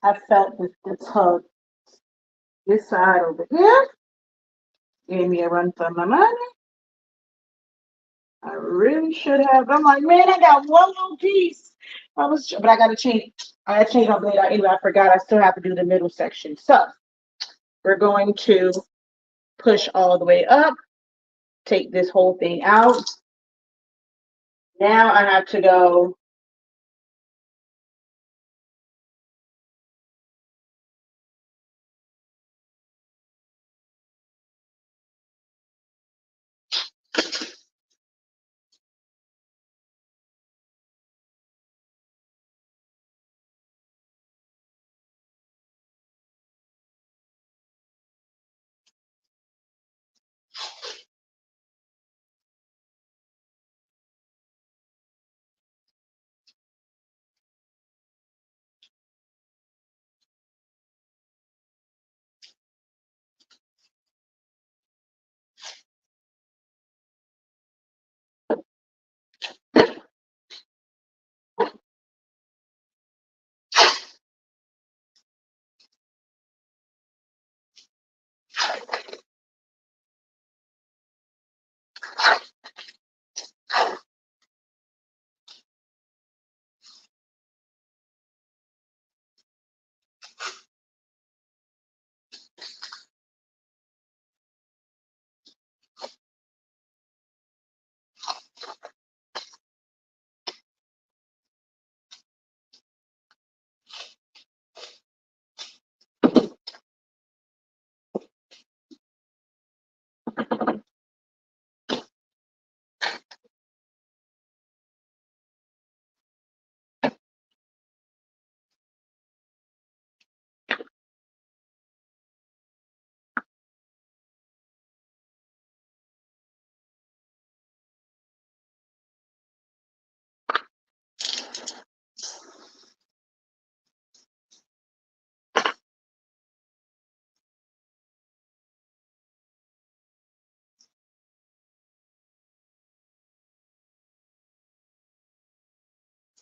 I felt the tug. This side over here gave me a run for my money. I really should have. I'm like, man, I got one little piece. But I gotta change. I gotta change my blade out anyway. I forgot I still have to do the middle section. So we're going to push all the way up, take this whole thing out. Now I have to go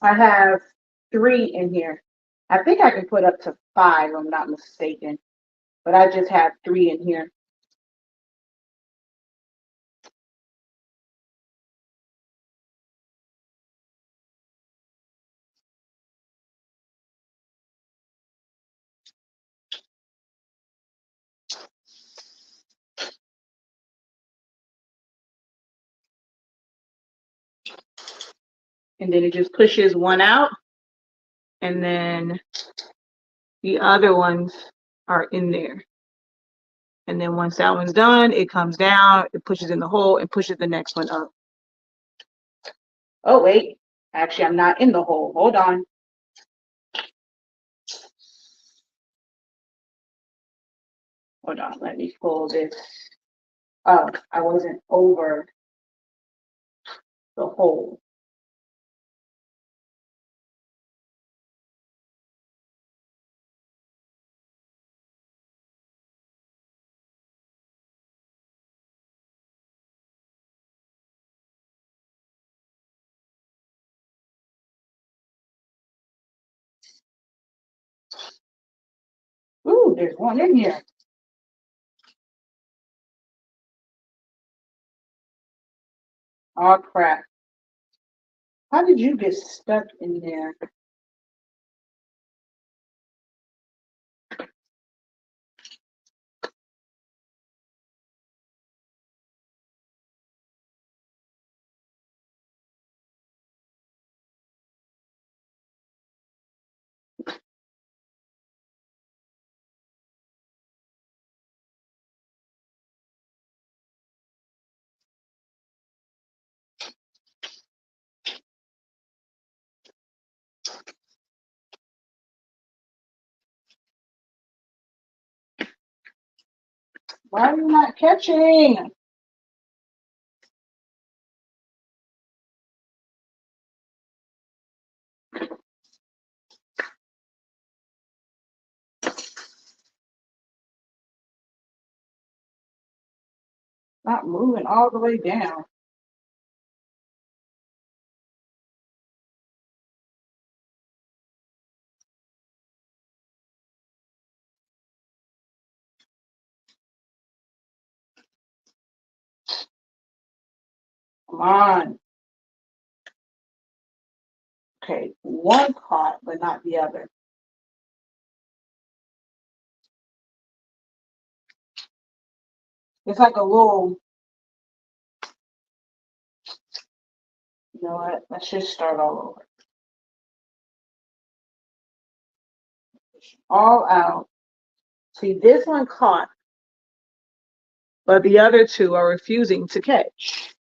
I have 3 in here. I think I can put up to 5, if I'm not mistaken. But I just have 3 in here. And then it just pushes one out. And then the other ones are in there. And then once that one's done, it comes down, it pushes in the hole and pushes the next one up. Oh, wait. Actually, I'm not in the hole. Hold on. Hold on. Let me pull this. Oh, I wasn't over the hole. Ooh, there's one in here. Oh, crap. How did you get stuck in there? Why are you not catching? Not moving all the way down. Come on. Okay, one caught, but not the other. It's like a little, you know what? Let's just start all over. All out. See, this one caught, but the other two are refusing to catch.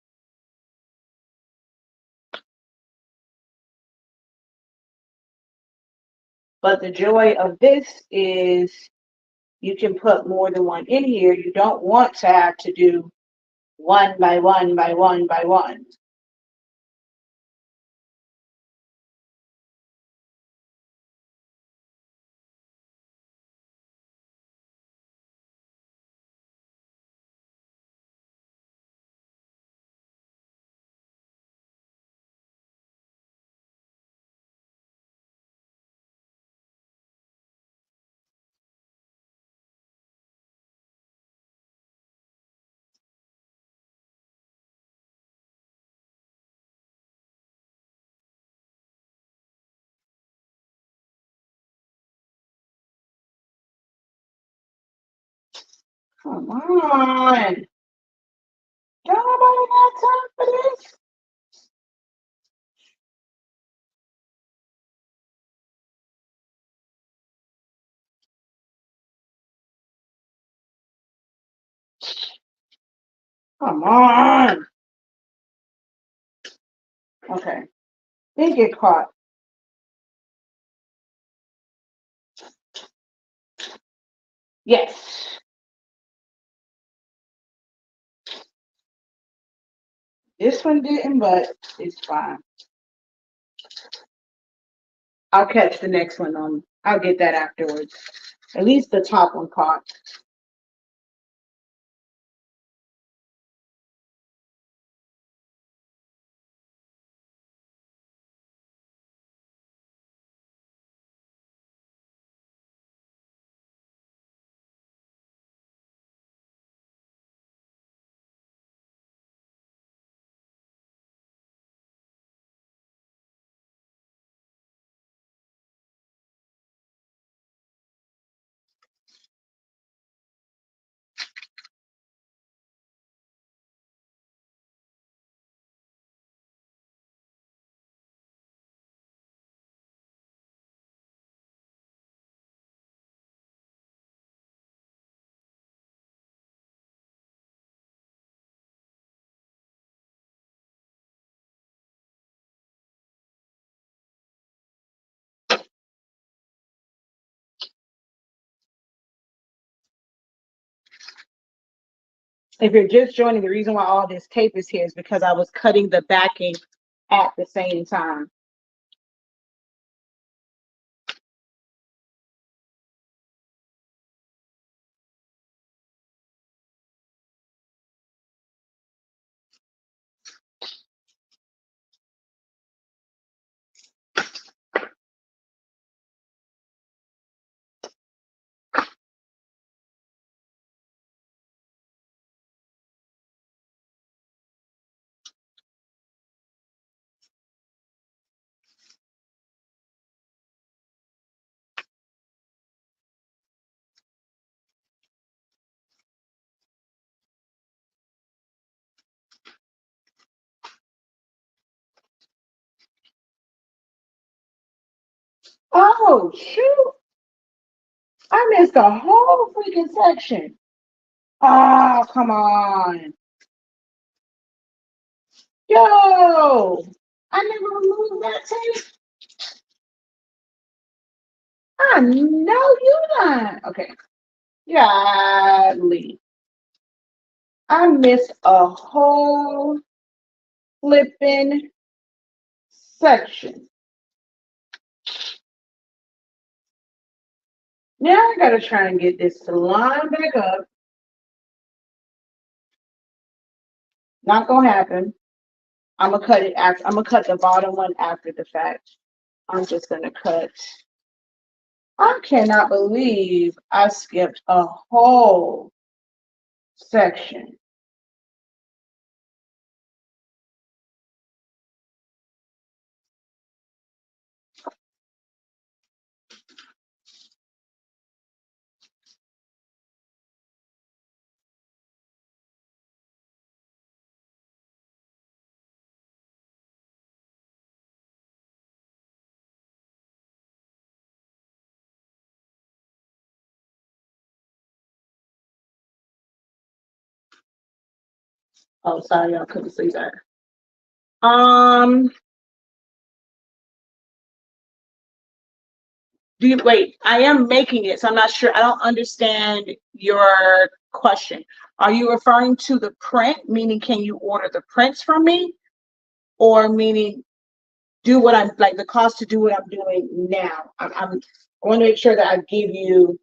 But the joy of this is you can put more than one in here. You don't want to have to do one by one by one by one. Come on. Don't nobody got time for this? Come on. Okay. Didn't get caught. Yes. This one didn't, but it's fine. I'll catch the next one on. I'll get that afterwards. At least the top one caught. If you're just joining, the reason why all this tape is here is because I was cutting the backing at the same time. Oh, shoot. I missed the whole freaking section. Oh, come on. Yo, I never removed that tape. I know you not. Okay. Golly. I missed a whole flipping section. Now I gotta try and get this to line back up. Not gonna happen. I'm gonna cut it after. I'm gonna cut the bottom one after the fact. I'm just gonna cut. I cannot believe I skipped a whole section. Oh, sorry, y'all couldn't see that. Um, wait, I am making it, so I'm not sure. I don't understand your question. Are you referring to the print, meaning can you order the prints from me? Or meaning do what I'm like the cost to do what I'm doing now? I'm going to make sure that I give you.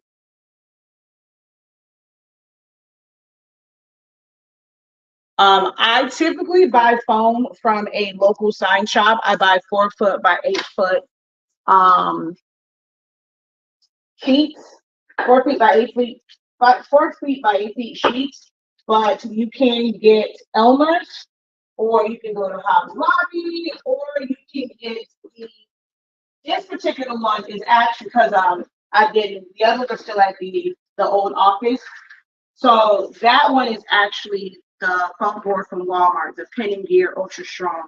I typically buy foam from a local sign shop. I buy 4 foot by 8 foot sheets, 4 feet by 8 feet, 4 feet by 8 feet sheets. But you can get Elmer's, or you can go to Hobby Lobby, or you can get the. This particular one is actually because I did the others are still at the old office. So that one is actually the foam board from Walmart, the Pen and Gear Ultra Strong.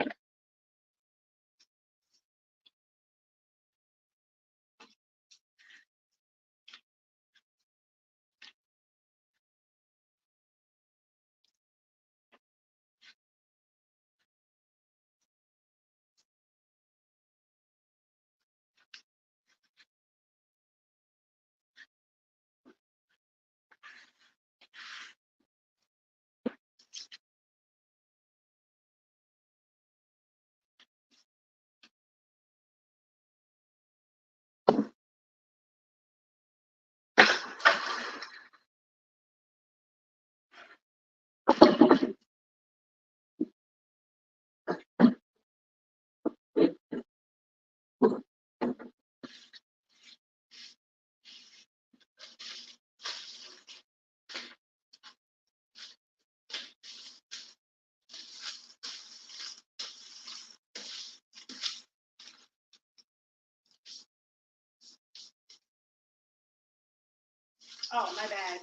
Oh, my bad.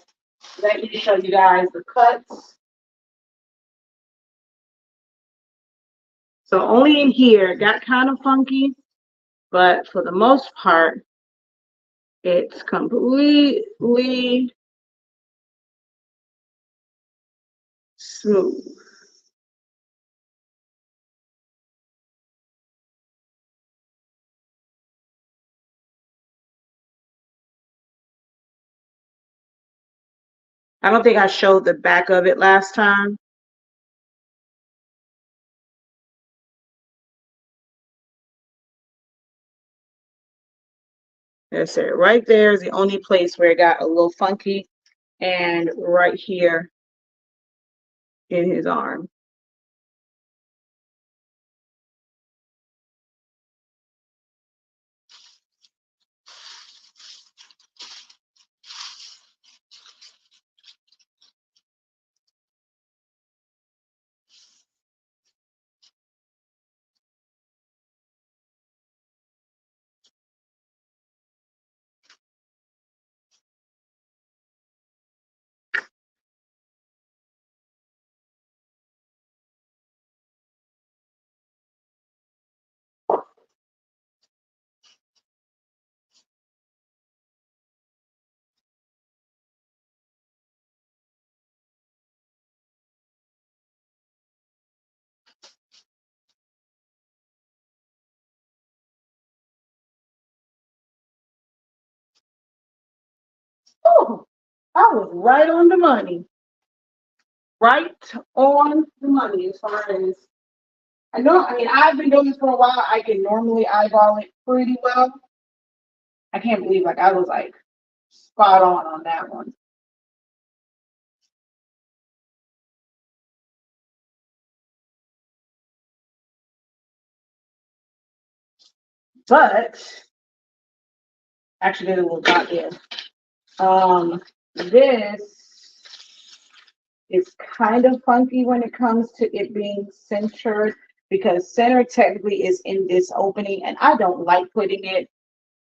Let me show you guys the cuts. So only in here it got kind of funky, but for the most part, it's completely smooth. I don't think I showed the back of it last time. That's it. Right there is the only place where it got a little funky, and right here in his arm. Oh, I was right on the money. Right on the money as far as I know. I mean, I've been doing this for a while. I can normally eyeball it pretty well. I can't believe I was like spot on that one. But actually, there's a little dot there. This is kind of funky when it comes to it being centered because center technically is in this opening, and I don't like putting it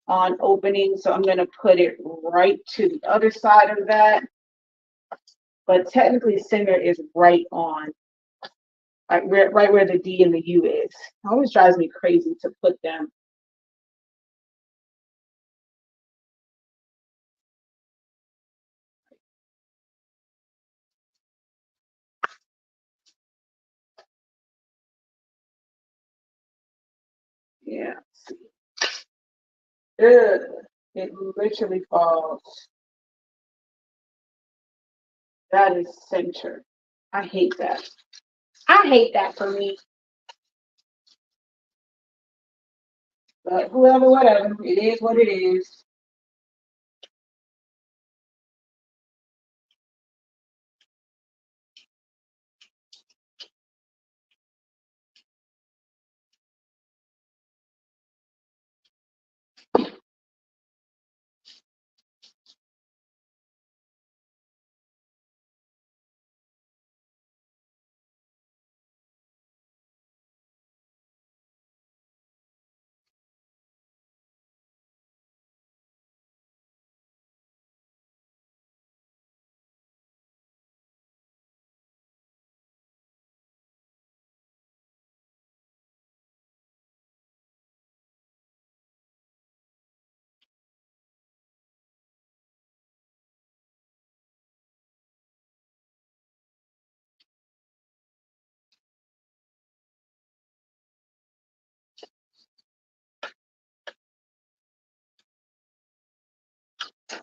on opening, so I'm going to put it right to the other side of that. But technically, center is right on, like right where the D and the U is. It always drives me crazy to put them. Ugh, it literally falls. That is center. I hate that. I hate that for me. But whoever, whatever, it is what it is.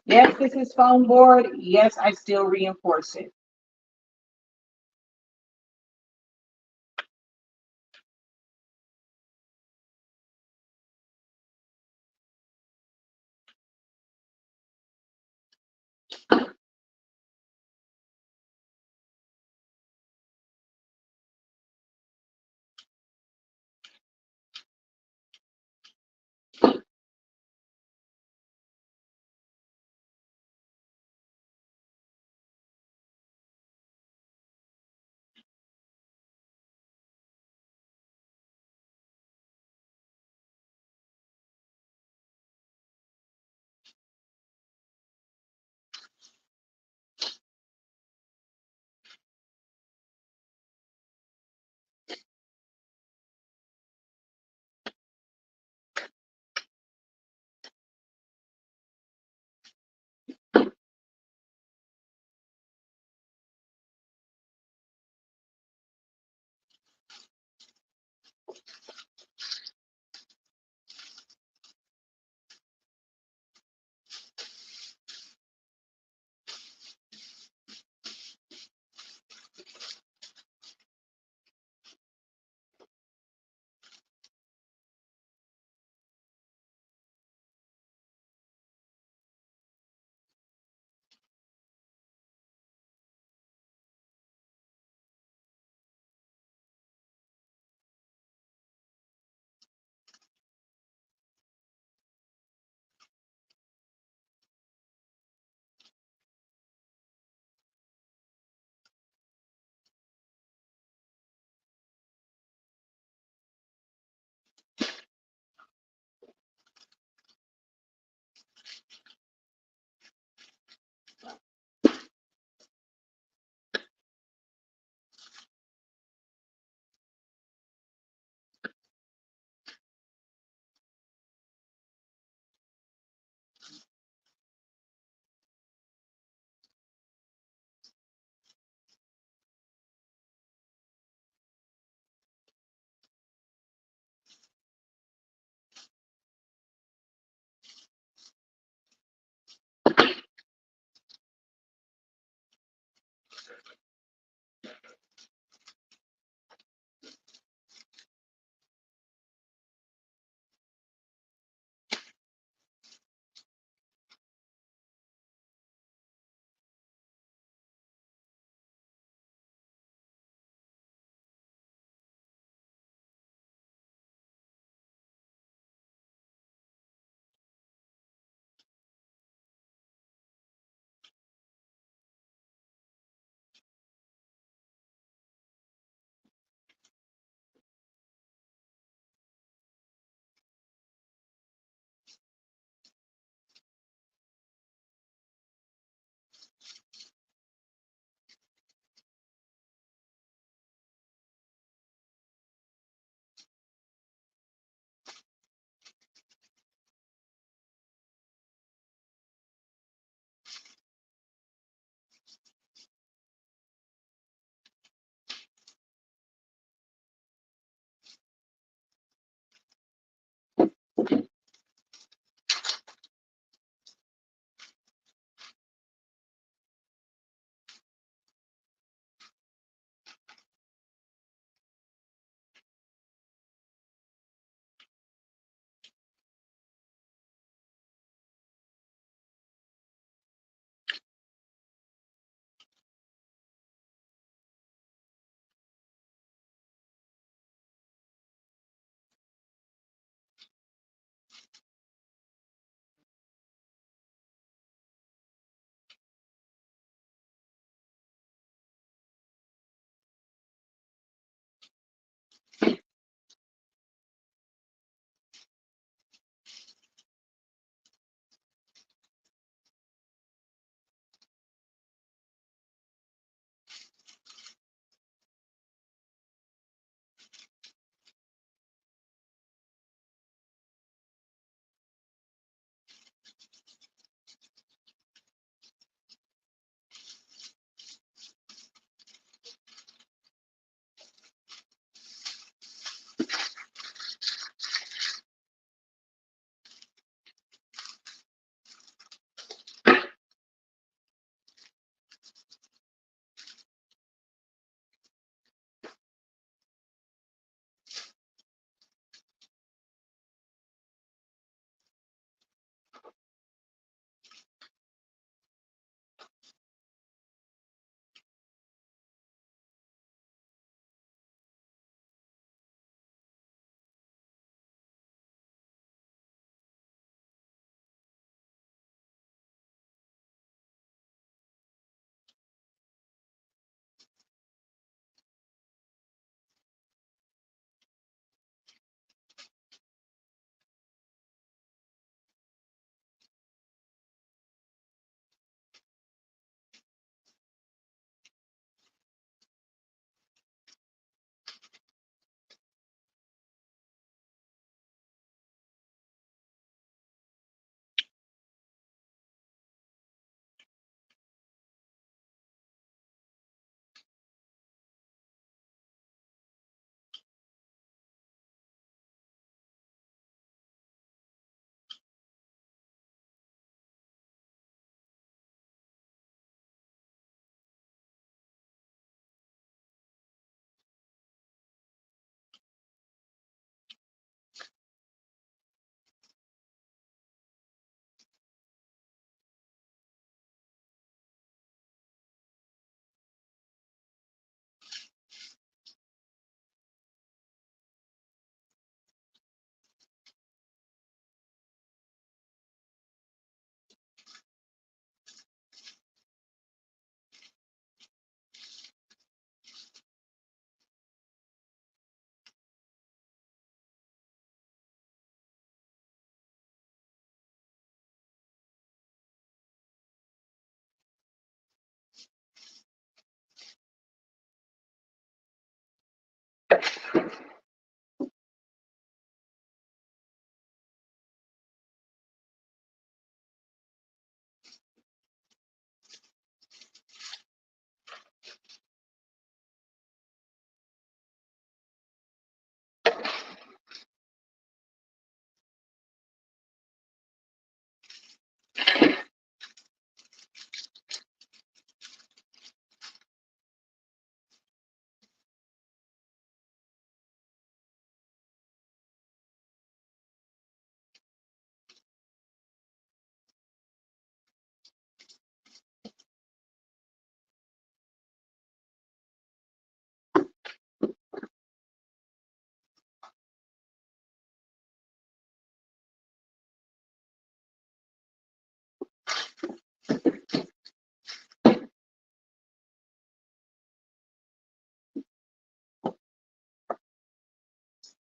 Yes, this is foam board. Yes, I still reinforce it.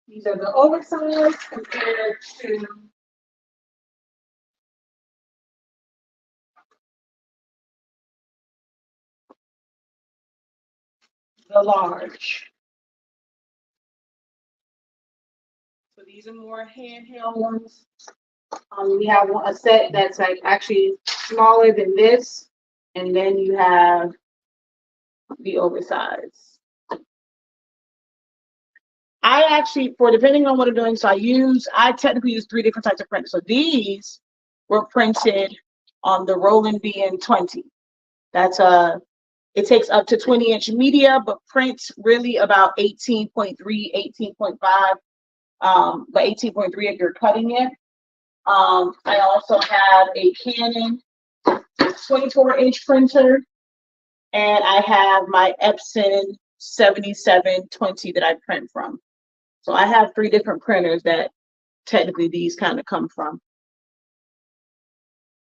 These are the oversized compared to the large. So these are more handheld ones. We have a set that's like actually smaller than this, and then you have the oversized. I actually, for depending on what I'm doing, so I technically use 3 different types of printers. So these were printed on the Roland BN20. That's it takes up to 20-inch media, but prints really about 18.3, 18.5, but 18.3 if you're cutting it. I also have a Canon 24-inch printer, and I have my Epson 7720 that I print from. So I have 3 different printers that technically these kind of come from.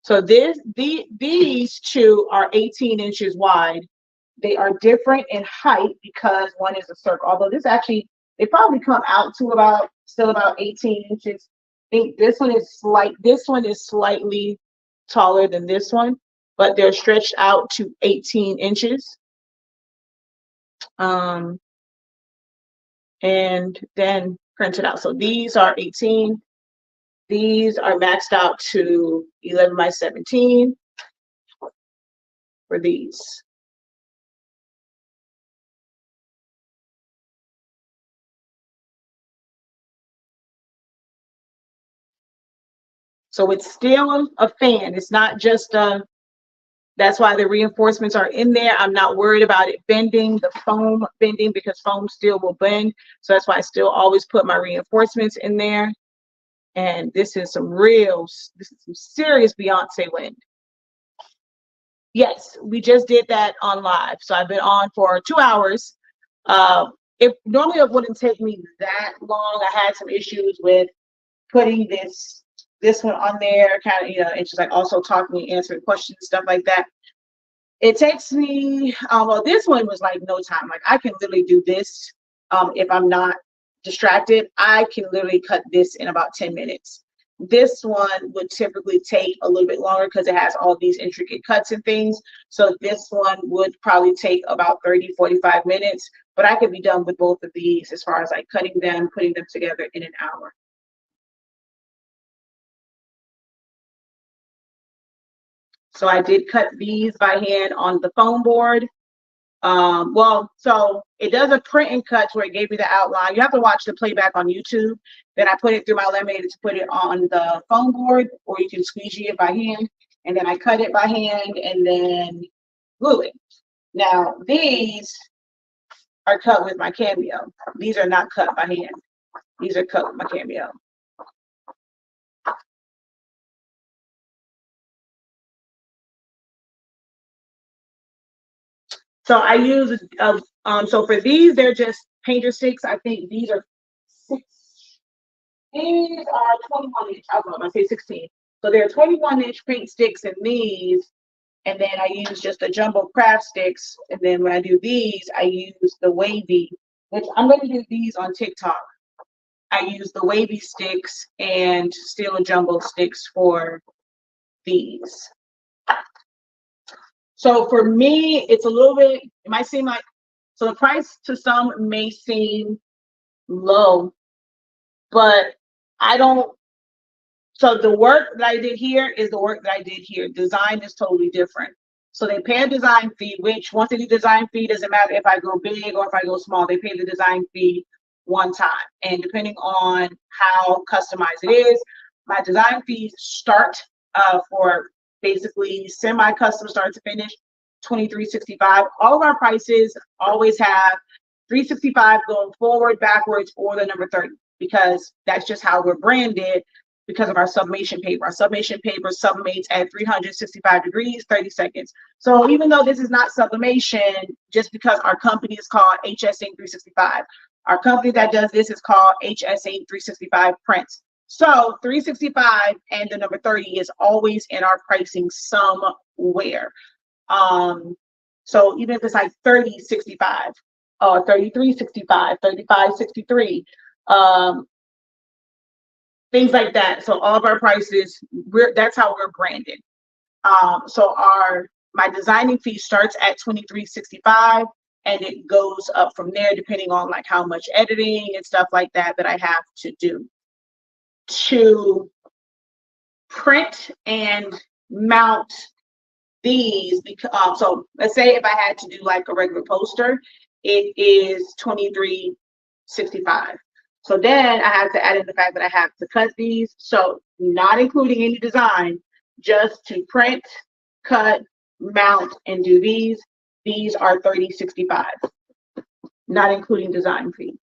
So these 2 are 18 inches wide. They are different in height because one is a circle. Although this actually, they probably come out to still about 18 inches. I think this one is slightly taller than this one, but they're stretched out to 18 inches. And then printed out. So these are 18. These are maxed out to 11 by 17 for these. So it's still a fan. It's not just that's why the reinforcements are in there. I'm not worried about it bending, the foam bending, because foam still will bend. So that's why I still always put my reinforcements in there. And this is some serious Beyonce wind. Yes, we just did that on live. So I've been on for 2 hours. If normally it wouldn't take me that long. I had some issues with putting this one on there, kind of, and just like also talking, answering questions, stuff like that. It takes me, well, this one was like no time. Like I can literally do this if I'm not distracted. I can literally cut this in about 10 minutes. This one would typically take a little bit longer because it has all these intricate cuts and things. So this one would probably take about 30, 45 minutes, but I could be done with both of these as far as like cutting them, putting them together in an hour. So I did cut these by hand on the foam board. Well, so it does a print and cuts where it gave me the outline. You have to watch the playback on YouTube. Then I put it through my laminator to put it on the foam board, or you can squeegee it by hand. And then I cut it by hand and then glue it. Now these are cut with my Cameo. These are not cut by hand. These are cut with my Cameo. So I use, so for these, they're just painter sticks. I think these are 6, these are 21 inch. I was going to say 16. So they're 21-inch paint sticks in these. And then I use just the jumbo craft sticks. And then when I do these, I use the wavy, which I'm going to do these on TikTok. I use the wavy sticks and steel jumbo sticks for these. So for me, it's a little bit, it might seem like So the price to some may seem low, but I don't. So the work that I did here is the work that I did here. Design is totally different. So they pay a design fee, which once they do design fee, doesn't matter if I go big or if I go small, they pay the design fee one time. And depending on how customized it is, my design fees start for basically semi-custom start to finish, $23.65. All of our prices always have $365 going forward, backwards, or the number 30, because that's just how we're branded because of our sublimation paper. Our sublimation paper sublimates at 365 degrees, 30 seconds. So even though this is not sublimation, just because our company is called HSA 365, our company that does this is called HSA 365 Prints. So 365 and the number 30 is always in our pricing somewhere. So even if it's like 3065 or 3365, 3563, things like that. So all of our prices, that's how we're branded. So my designing fee starts at $23.65 and it goes up from there depending on like how much editing and stuff like that I have to do. To print and mount these, because so let's say if I had to do like a regular poster, it is $23.65. So then I have to add in the fact that I have to cut these. So not including any design, just to print, cut, mount, and do these are $30.65, not including design fee.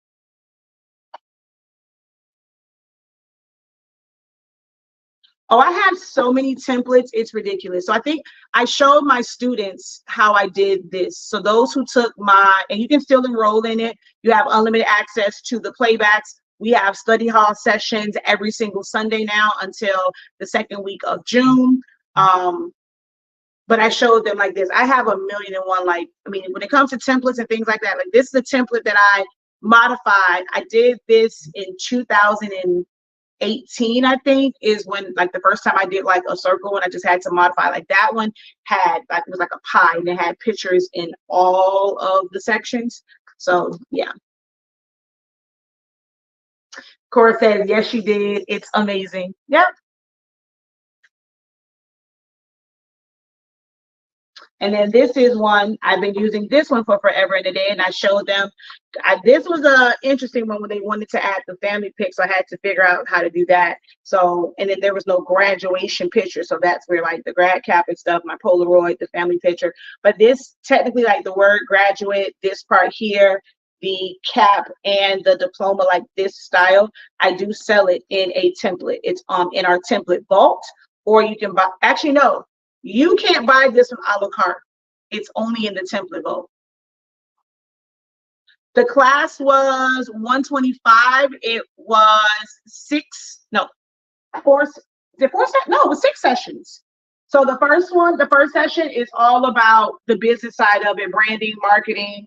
Oh, I have so many templates, it's ridiculous. So I think I showed my students how I did this. So those who took and you can still enroll in it, you have unlimited access to the playbacks. We have study hall sessions every single Sunday now until the second week of June. But I showed them like this. I have a million and one, like, I mean, when it comes to templates and things like that, like this is a template that I modified. I did this in 2018, I think, is when like the first time I did like a circle and I just had to modify. Like that one had like, it was like a pie and it had pictures in all of the sections. So yeah. Cora says, yes, she did. It's amazing. Yep. And then this is one, I've been using this one for forever and a day, and I showed them. This was a interesting one when they wanted to add the family pic, so I had to figure out how to do that. So, and then there was no graduation picture, so that's where like the grad cap and stuff, my Polaroid, the family picture. But this technically, like the word graduate, this part here, the cap and the diploma, like this style, I do sell it in a template. It's in our template vault, or you can buy, actually no, you can't buy this from a la carte. It's only in the template vault. The class was 125. It was four sessions? No, it was 6 sessions. So the first session is all about the business side of it, branding, marketing,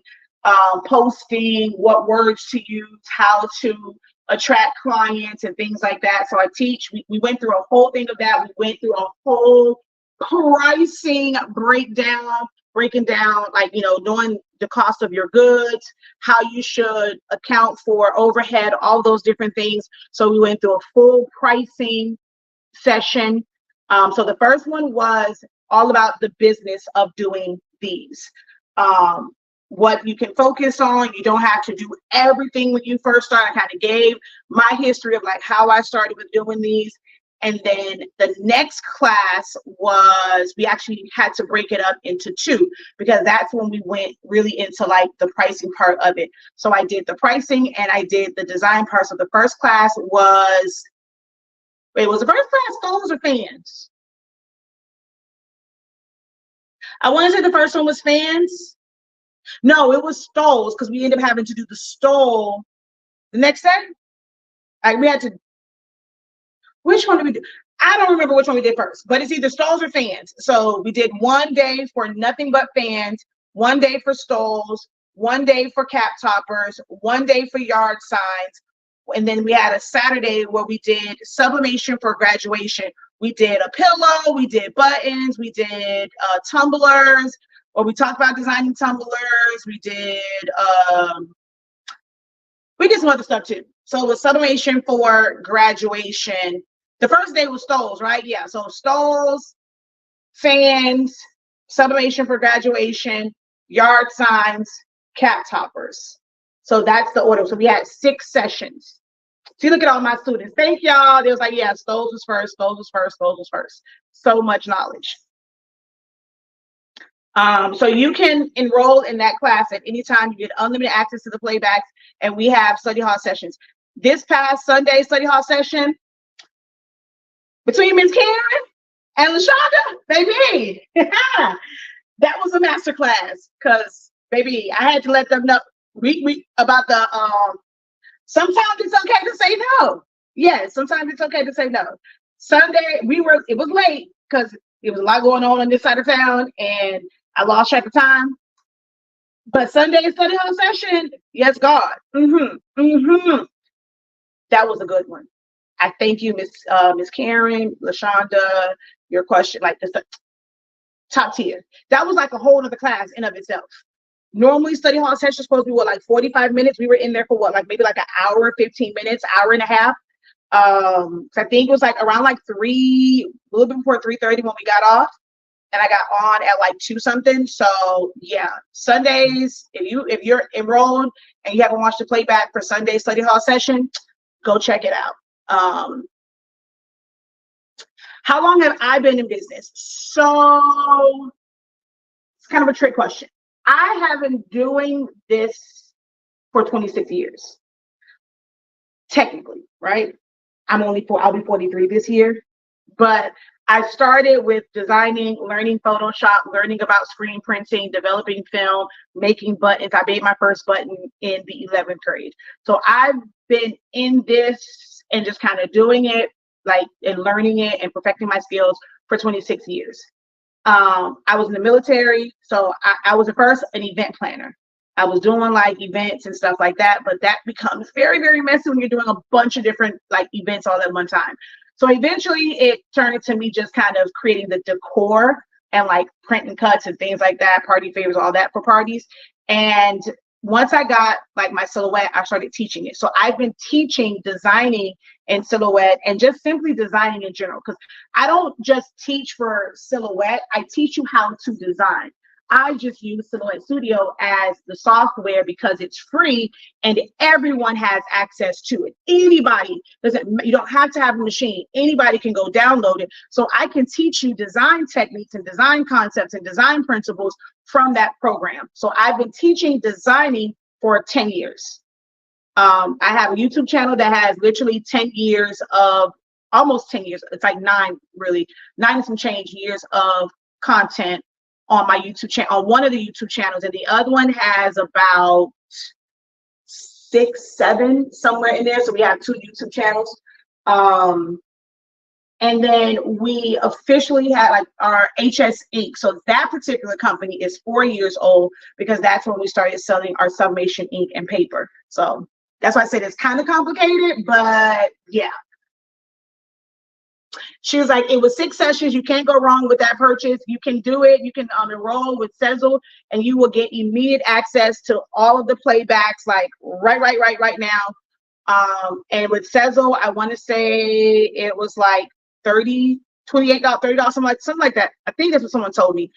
posting, what words to use, how to attract clients and things like that. So I teach, we went through a whole thing of that. We went through a whole pricing breaking down, like, knowing the cost of your goods, how you should account for overhead, all those different things. So we went through a full pricing session. So the first one was all about the business of doing these. What you can focus on. You don't have to do everything when you first start. I kind of gave my history of like how I started with doing these. And then the next class was, we actually had to break it up into 2, because that's when we went really into like the pricing part of it. So I did the pricing and I did the design part. So the first class was, was the first class stoles or fans? I want to say the first one was fans. No, it was stoles, because we ended up having to do the stole the next day. Like we had to, which one did we do? I don't remember which one we did first, but it's either stoles or fans. So we did one day for nothing but fans, one day for stoles, one day for cap toppers, one day for yard signs. And then we had a Saturday where we did sublimation for graduation. We did a pillow, we did buttons, we did tumblers, Well, we talked about designing tumblers. We did some other stuff too. So with sublimation for graduation, the first day was stoles, right? Yeah. So stoles, fans, sublimation for graduation, yard signs, cap toppers. So that's the order. So we had 6 sessions. See, look at all my students. Thank y'all. They was like, yeah, stoles was first, stoles was first, stoles was first. So much knowledge. So you can enroll in that class at any time. You get unlimited access to the playbacks, and we have study hall sessions. This past Sunday study hall session, between Ms. Karen and LaShonda, baby, that was a master class, because, baby, I had to let them know we about the sometimes it's okay to say no. Yes, sometimes it's okay to say no. Sunday, it was late because there was a lot going on this side of town, and I lost track of time. But Sunday study hall session, yes, God. That was a good one. I thank you, Miss Karen, LaShonda. Your question, like this, top tier. That was like a whole other class in of itself. Normally, study hall session is supposed to be what, like 45 minutes. We were in there for what, like maybe like an hour, 15 minutes, hour and a half. So I think it was like around like a little bit before 3:30 when we got off, and I got on at like 2 something. So yeah, Sundays, if you're enrolled and you haven't watched the playback for Sunday study hall session, go check it out. How long have I been in business? So it's kind of a trick question. I have been doing this for 26 years, technically, right? I'll be 43 this year, but I started with designing, learning Photoshop, learning about screen printing, developing film, making buttons. I made my first button in the 11th grade. So I've been in this and just kind of doing it, like, and learning it and perfecting my skills for 26 years. I was in the military, so I was at first an event planner. I was doing like events and stuff like that, but that becomes very, very messy when you're doing a bunch of different like events all at one time. So eventually it turned into me just kind of creating the decor and like printing cuts and things like that, party favors, all that for parties. And once I got like my silhouette, I started teaching it. So I've been teaching designing and silhouette and just simply designing in general, because I don't just teach for silhouette, I teach you how to design. I just use Silhouette Studio as the software because it's free and everyone has access to it. Anybody, you don't have to have a machine. Anybody can go download it. So I can teach you design techniques and design concepts and design principles from that program. So I've been teaching designing for 10 years. I have a YouTube channel that has literally 10 years of, almost 10 years. It's like 9 and some change years of content on my YouTube channel, on one of the YouTube channels, and the other one has about 6, 7 somewhere in there. So we have 2 YouTube channels. And then we officially had like our HS ink. So that particular company is 4 years old because that's when we started selling our sublimation ink and paper. So that's why I said it's kind of complicated, but yeah. She was like, it was 6 sessions. You can't go wrong with that purchase. You can do it. You can enroll with Sezzle, and you will get immediate access to all of the playbacks, like right now. And with Sezzle, I want to say it was like $28, $30, something like that. I think that's what someone told me.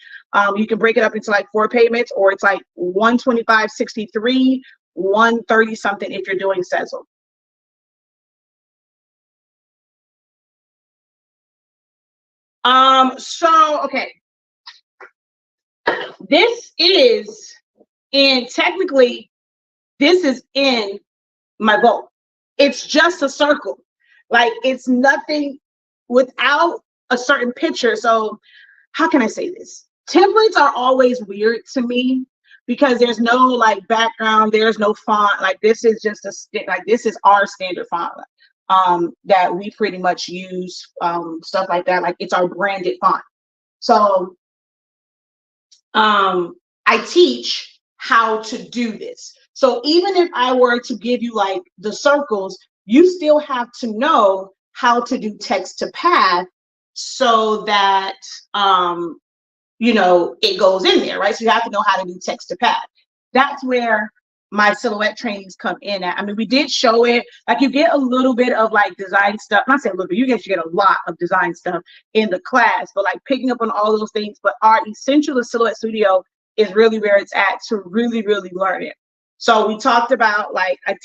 You can break it up into like 4 payments, or it's like $125.63, $130 something if you're doing Sezzle. So okay, this is technically this is in my vault. It's just a circle, like it's nothing without a certain picture. So how can I say this? Templates are always weird to me because there's no like background, there's no font. Like this is just this is our standard font. That we pretty much use, stuff like that. Like it's our branded font. So I teach how to do this. So even if I were to give you like the circles, you still have to know how to do text to path so that it goes in there, right? So you have to know how to do text to pad. That's where my silhouette trainings come in at. I mean, we did show it, like you get a little bit of like design stuff, not say a little bit, you get a lot of design stuff in the class, but like picking up on all those things. But our essential to Silhouette Studio is really where it's at to really, really learn it. So we talked about like, I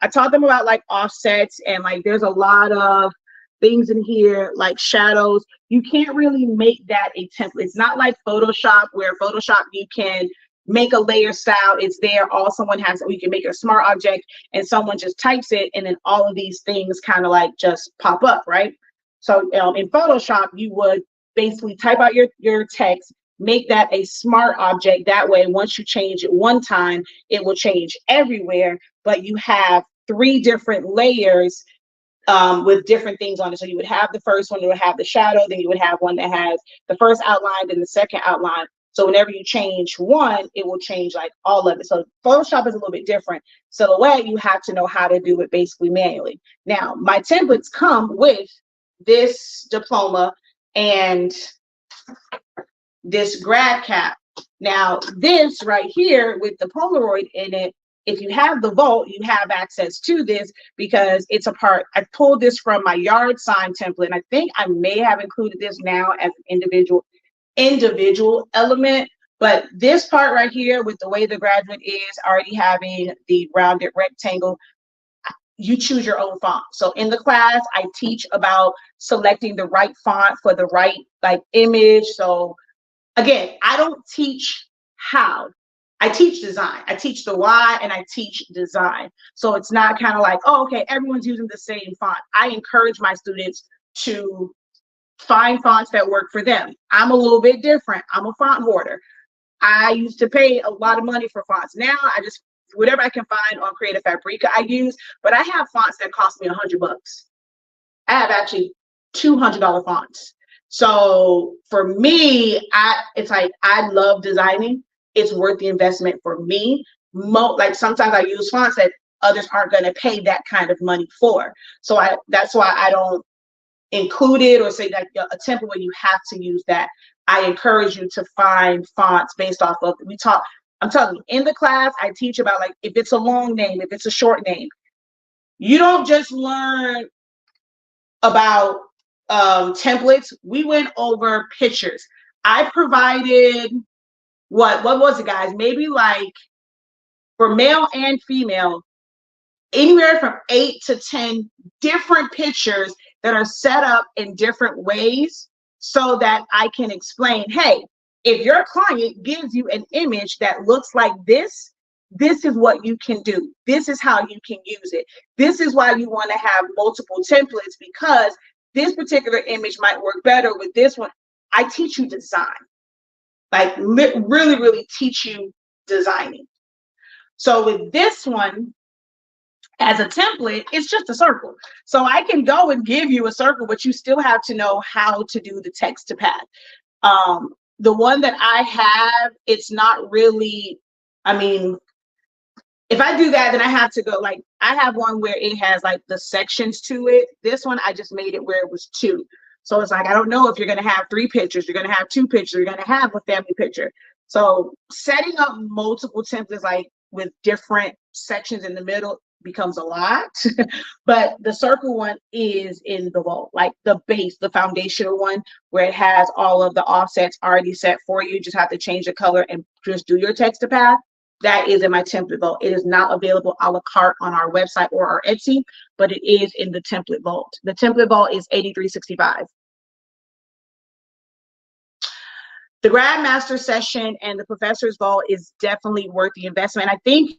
taught them about like offsets, and like there's a lot of things in here like shadows. You can't really make that a template. It's not like Photoshop, where Photoshop you can make a layer style. It's there. All someone has, we can make a smart object and someone just types it, and then all of these things kind of like just pop up, right? So in Photoshop, you would basically type out your text, make that a smart object. That way, once you change it one time, it will change everywhere, but you have 3 different layers with different things on it. So you would have the first one, you would have the shadow, then you would have one that has the first outline, then the second outline. So whenever you change one, it will change like all of it. So Photoshop is a little bit different. Silhouette, you have to know how to do it basically manually. Now, my templates come with this diploma and this grad cap. Now, this right here with the Polaroid in it, if you have the vault, you have access to this because it's a part. I pulled this from my yard sign template, and I think I may have included this now as an individual element. But this part right here with the way the graduate is already having the rounded rectangle, you choose your own font. So in the class, I teach about selecting the right font for the right like image. So again, I don't teach how. I teach design. I teach the why, and I teach design. So it's not kind of like, oh, okay, everyone's using the same font. I encourage my students to find fonts that work for them. I'm a little bit different. I'm a font hoarder. I used to pay a lot of money for fonts. Now I just, whatever I can find on Creative Fabrica, I use, but I have fonts that cost me $100. I have actually $200 fonts. So for me, it's like, I love designing. It's worth the investment for me. Like sometimes I use fonts that others aren't going to pay that kind of money for. So that's why I don't include it or say that a template where you have to use that. I encourage you to find fonts based off of, I'm telling you, in the class, I teach about like, if it's a long name, if it's a short name, you don't just learn about templates. We went over pictures. I provided, what was it, guys? Maybe like for male and female, anywhere from 8 to 10 different pictures that are set up in different ways so that I can explain, hey, if your client gives you an image that looks like this is what you can do. This is how you can use it. This is why you want to have multiple templates, because this particular image might work better with this one. I teach you design, like really, really teach you designing. So with this one, as a template, it's just a circle. So I can go and give you a circle, but you still have to know how to do the text to pad. The one that I have, it's not really, I mean, if I do that, then I have to go, like, I have one where it has like the sections to it. This one, I just made it where it was 2. So it's like, I don't know if you're going to have 3 pictures, you're going to have 2 pictures, you're going to have a family picture. So setting up multiple templates, like with different sections in the middle, becomes a lot. But the circle one is in the vault, like the base, the foundational one, where it has all of the offsets already set for you. You just have to change the color and just do your text to pad. That is in my template vault. It is not available a la carte on our website or our Etsy, but it is in the template vault. The template vault is $83.65. The Grad Master session and the Professor's Vault is definitely worth the investment. I think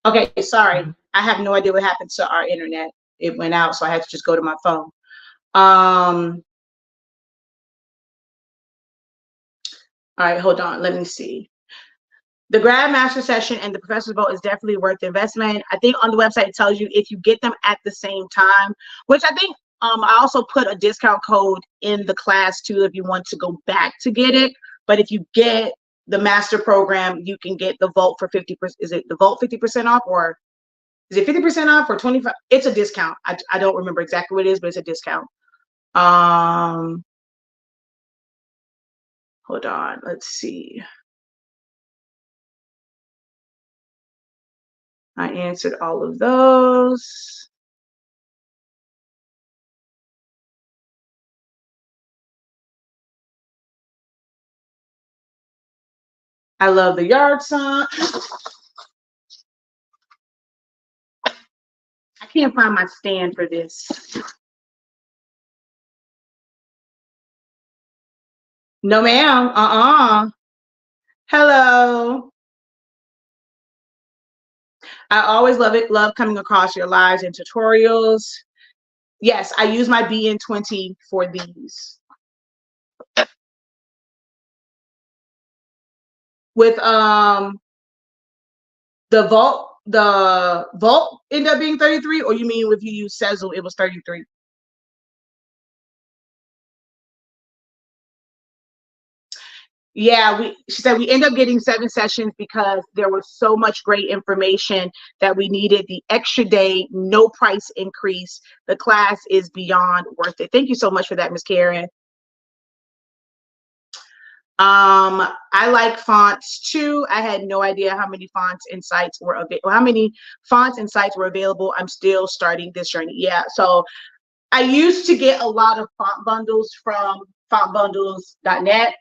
okay, sorry. I have no idea what happened to our internet. It went out, so I had to just go to my phone. All right, hold on. Let me see. The grad master session and the professor's vote is definitely worth the investment. I think on the website it tells you if you get them at the same time, which I think I also put a discount code in the class too if you want to go back to get it. But if you get the master program, you can get the vote for 50%. Is it the vote 50% off, or is it 50% off or 25? It's a discount. I don't remember exactly what it is, but it's a discount. Hold on, let's see. I answered all of those. I love the yard song. I can't find my stand for this. No, ma'am. Hello. I always love coming across your lives and tutorials. Yes, I use my BN20 for these. With the vault ended up being 33, or you mean if you use Sezzle, it was 33? Yeah, she said we end up getting 7 sessions because there was so much great information that we needed the extra day, no price increase. The class is beyond worth it. Thank you so much for that, Ms. Karen. I like fonts too. I had no idea how many fonts and sites were available. How many fonts and sites were available? I'm still starting this journey. Yeah, so I used to get a lot of font bundles from fontbundles.net.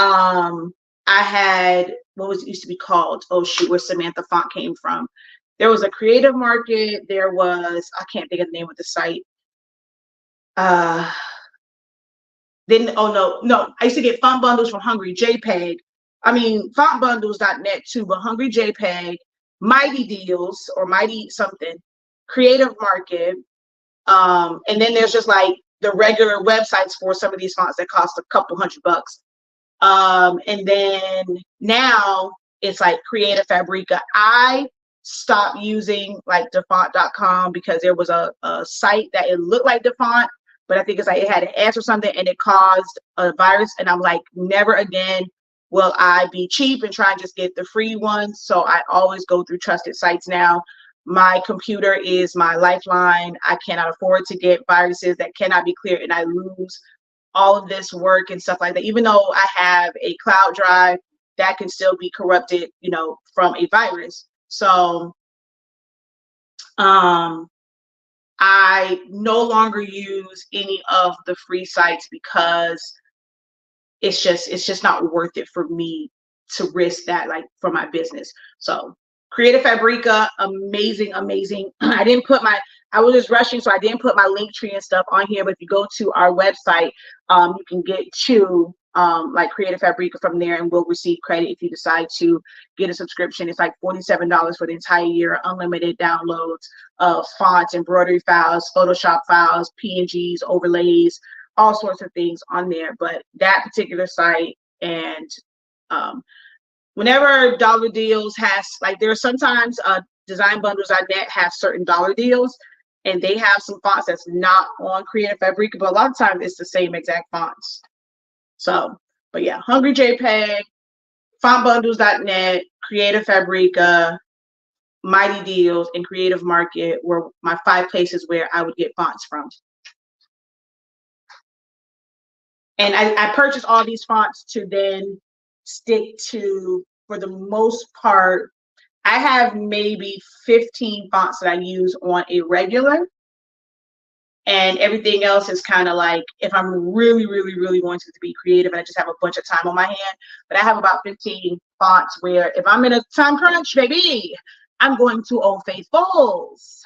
I had, what was it used to be called? Oh shoot, where Samantha Font came from. There was a Creative Market. There was, I can't think of the name of the site. Then, oh no, I used to get font bundles from Hungry JPEG. I mean, fontbundles.net too, but Hungry JPEG, Mighty Deals or Mighty something, Creative Market. And then there's just like the regular websites for some of these fonts that cost a couple $100. And then now it's like Creative Fabrica. I stopped using like defont.com because there was a site that it looked like Defont, but I think it's like it had an S or something and it caused a virus. And I'm like, never again will I be cheap and try and just get the free ones. So I always go through trusted sites now. My computer is my lifeline. I cannot afford to get viruses that cannot be cleared, and I lose all of this work and stuff like that. Even though I have a cloud drive, that can still be corrupted, you know, from a virus. So I no longer use any of the free sites because it's just not worth it for me to risk that, like, for my business. So Creative Fabrica, amazing. I was just rushing, so I didn't put my link tree and stuff on here, but if you go to our website, you can get to like Creative Fabrica from there, and we'll receive credit if you decide to get a subscription. It's like $47 for the entire year, unlimited downloads of fonts, embroidery files, Photoshop files, PNGs, overlays, all sorts of things on there. But that particular site, and whenever dollar deals has, like, there are sometimes designbundles.net have certain dollar deals, and they have some fonts that's not on Creative Fabrica, but a lot of times it's the same exact fonts. So, but yeah, Hungry JPEG, fontbundles.net, Creative Fabrica, Mighty Deals, and Creative Market were my 5 places where I would get fonts from. And I purchased all these fonts to then stick to, for the most part, I have maybe 15 fonts that I use on a regular, and everything else is kind of like if I'm really wanting to be creative and I just have a bunch of time on my hand. But I have about 15 fonts where if I'm in a time crunch, baby, I'm going to Old Faithfuls.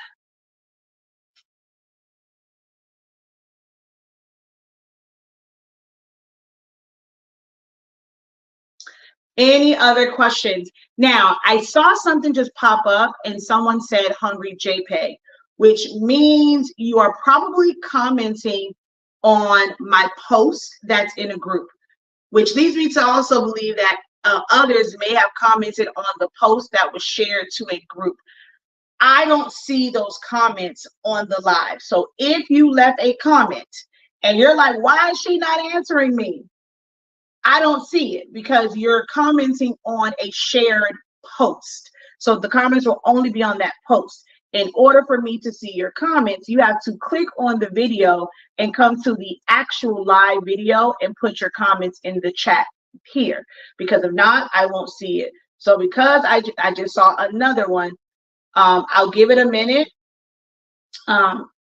Any other questions? Now, I saw something just pop up and someone said Hungry JPEG, which means you are probably commenting on my post that's in a group, which leads me to also believe that others may have commented on the post that was shared to a group. I don't see those comments on the live. So if you left a comment and you're like, why is she not answering me? I don't see it because you're commenting on a shared post. So the comments will only be on that post. In order for me to see your comments, you have to click on the video and come to the actual live video and put your comments in the chat here. Because if not, I won't see it. So because I just saw another one, I'll give it a minute.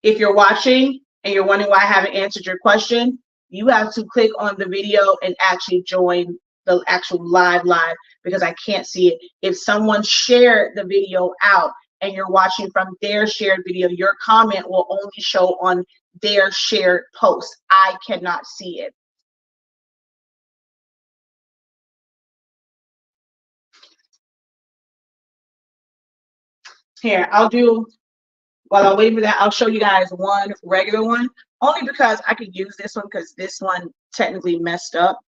If you're watching and you're wondering why I haven't answered your question, you have to click on the video and actually join the actual live because I can't see it. If someone shared the video out and you're watching from their shared video, your comment will only show on their shared post. I cannot see it. Here, while I'm waiting for that, I'll show you guys one regular one, only because I could use this one because this one technically messed up.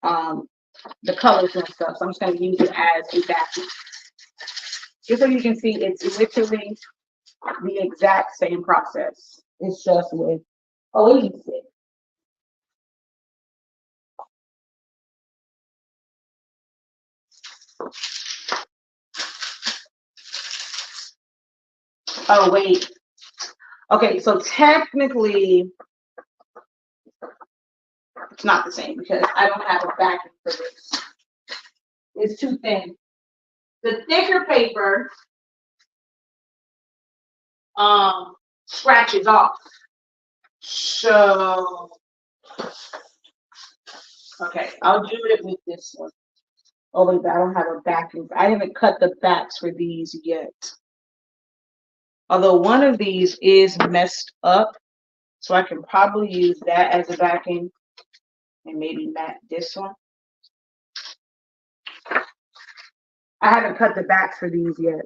The colors messed up, so I'm just going to use it as a backup. Just so you can see, it's literally the exact same process. It's just with adhesive. Oh, wait. Okay, so technically, it's not the same because I don't have a backing for this. It's too thin. The thicker paper scratches off. So, okay, I'll do it with this one. Oh, wait, I don't have a backing. I haven't cut the backs for these yet. Although one of these is messed up, so I can probably use that as a backing and maybe mat this one. I haven't cut the backs for these yet.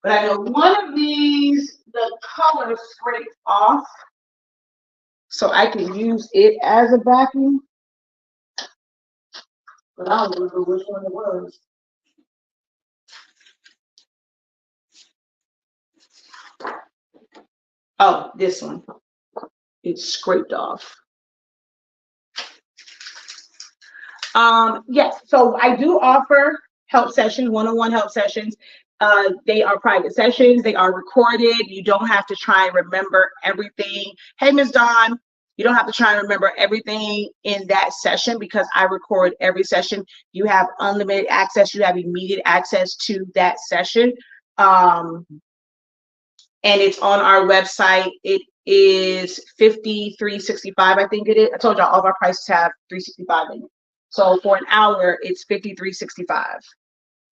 But I know one of these, the color scraped off, so I can use it as a backing. But I don't remember which one it was. Oh, this one. It's scraped off. Yes, so I do offer help sessions, one-on-one help sessions. They are private sessions. They are recorded. You don't have to try and remember everything. Hey, Ms. Dawn, you don't have to try and remember everything in that session because I record every session. You have unlimited access. You have immediate access to that session. And it's on our website. It is $53.65, I think it is. I told y'all all of our prices have $365 in it. So for an hour, it's $53.65.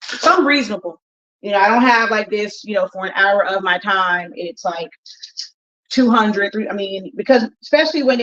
Some reasonable. You know, I don't have like this, you know, for an hour of my time, it's like 200, I mean, because especially when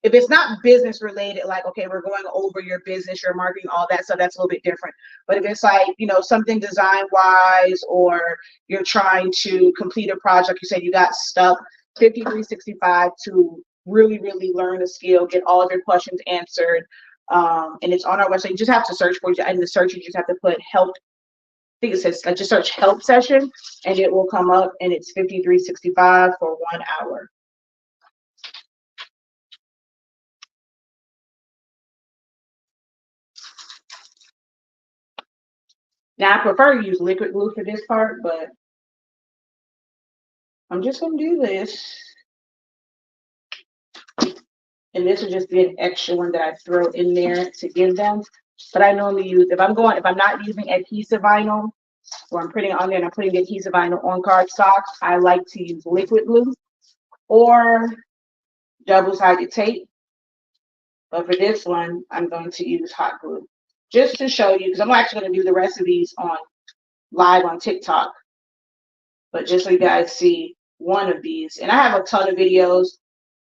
if it's not business related, like, okay, we're going over your business, your marketing, all that stuff, that's a little bit different. But if it's like, you know, something design wise, or you're trying to complete a project, you said you got stuck, $53.65 to really, really learn a skill, get all of your questions answered. And it's on our website. You just have to search for it. In the search, you just have to put help. I think it says, just search help session and it will come up, and it's $53.65 for 1 hour. Now, I prefer to use liquid glue for this part, but I'm just going to do this. And this will just be an extra one that I throw in there to give them. But I normally use, if I'm not using adhesive vinyl, or I'm putting it on there and I'm putting the adhesive vinyl on cardstock, I like to use liquid glue or double-sided tape. But for this one, I'm going to use hot glue just to show you, because I'm actually going to do the rest of these on live on TikTok. But just so you guys see one of these. And I have a ton of videos,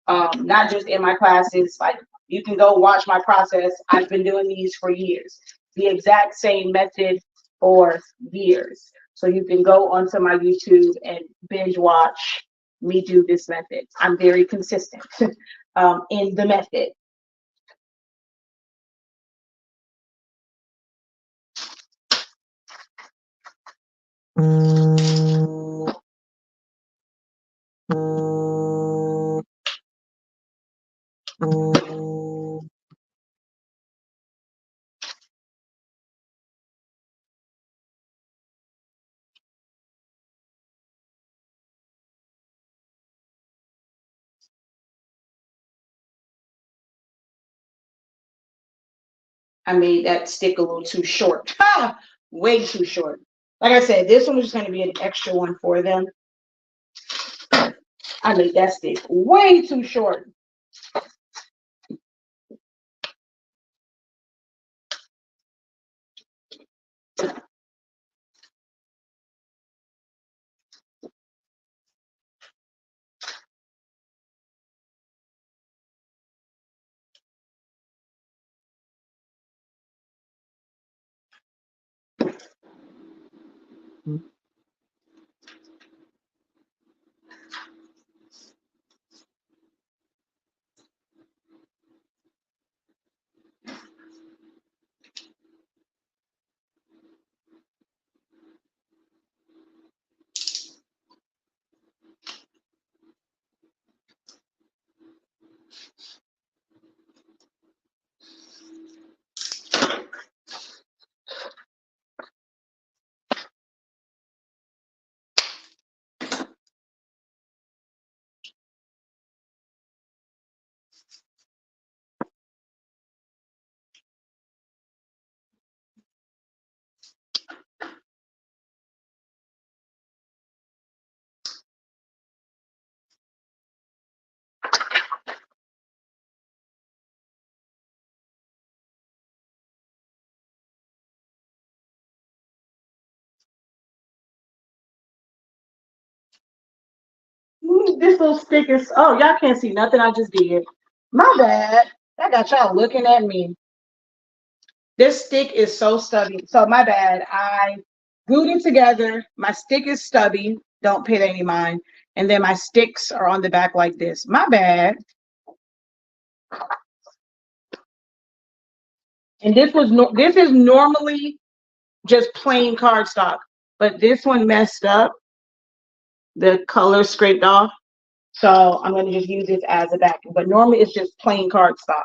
not just in my classes. Like, you can go watch my process. I've been doing these for years. The exact same method for years. So you can go onto my YouTube and binge watch me do this method. I'm very consistent in the method. I made that stick a little too short. Ha! Way too short. Like I said, this one was just going to be an extra one for them. I made that stick way too short. This little stick is, oh, y'all can't see nothing I just did. My bad. I got y'all looking at me. This stick is so stubby. So my bad. I glued it together. My stick is stubby. Don't pay any mind. And then my sticks are on the back like this. My bad. And this is normally just plain cardstock, but this one messed up. The color scraped off. So I'm going to just use this as a backing. But normally it's just plain cardstock.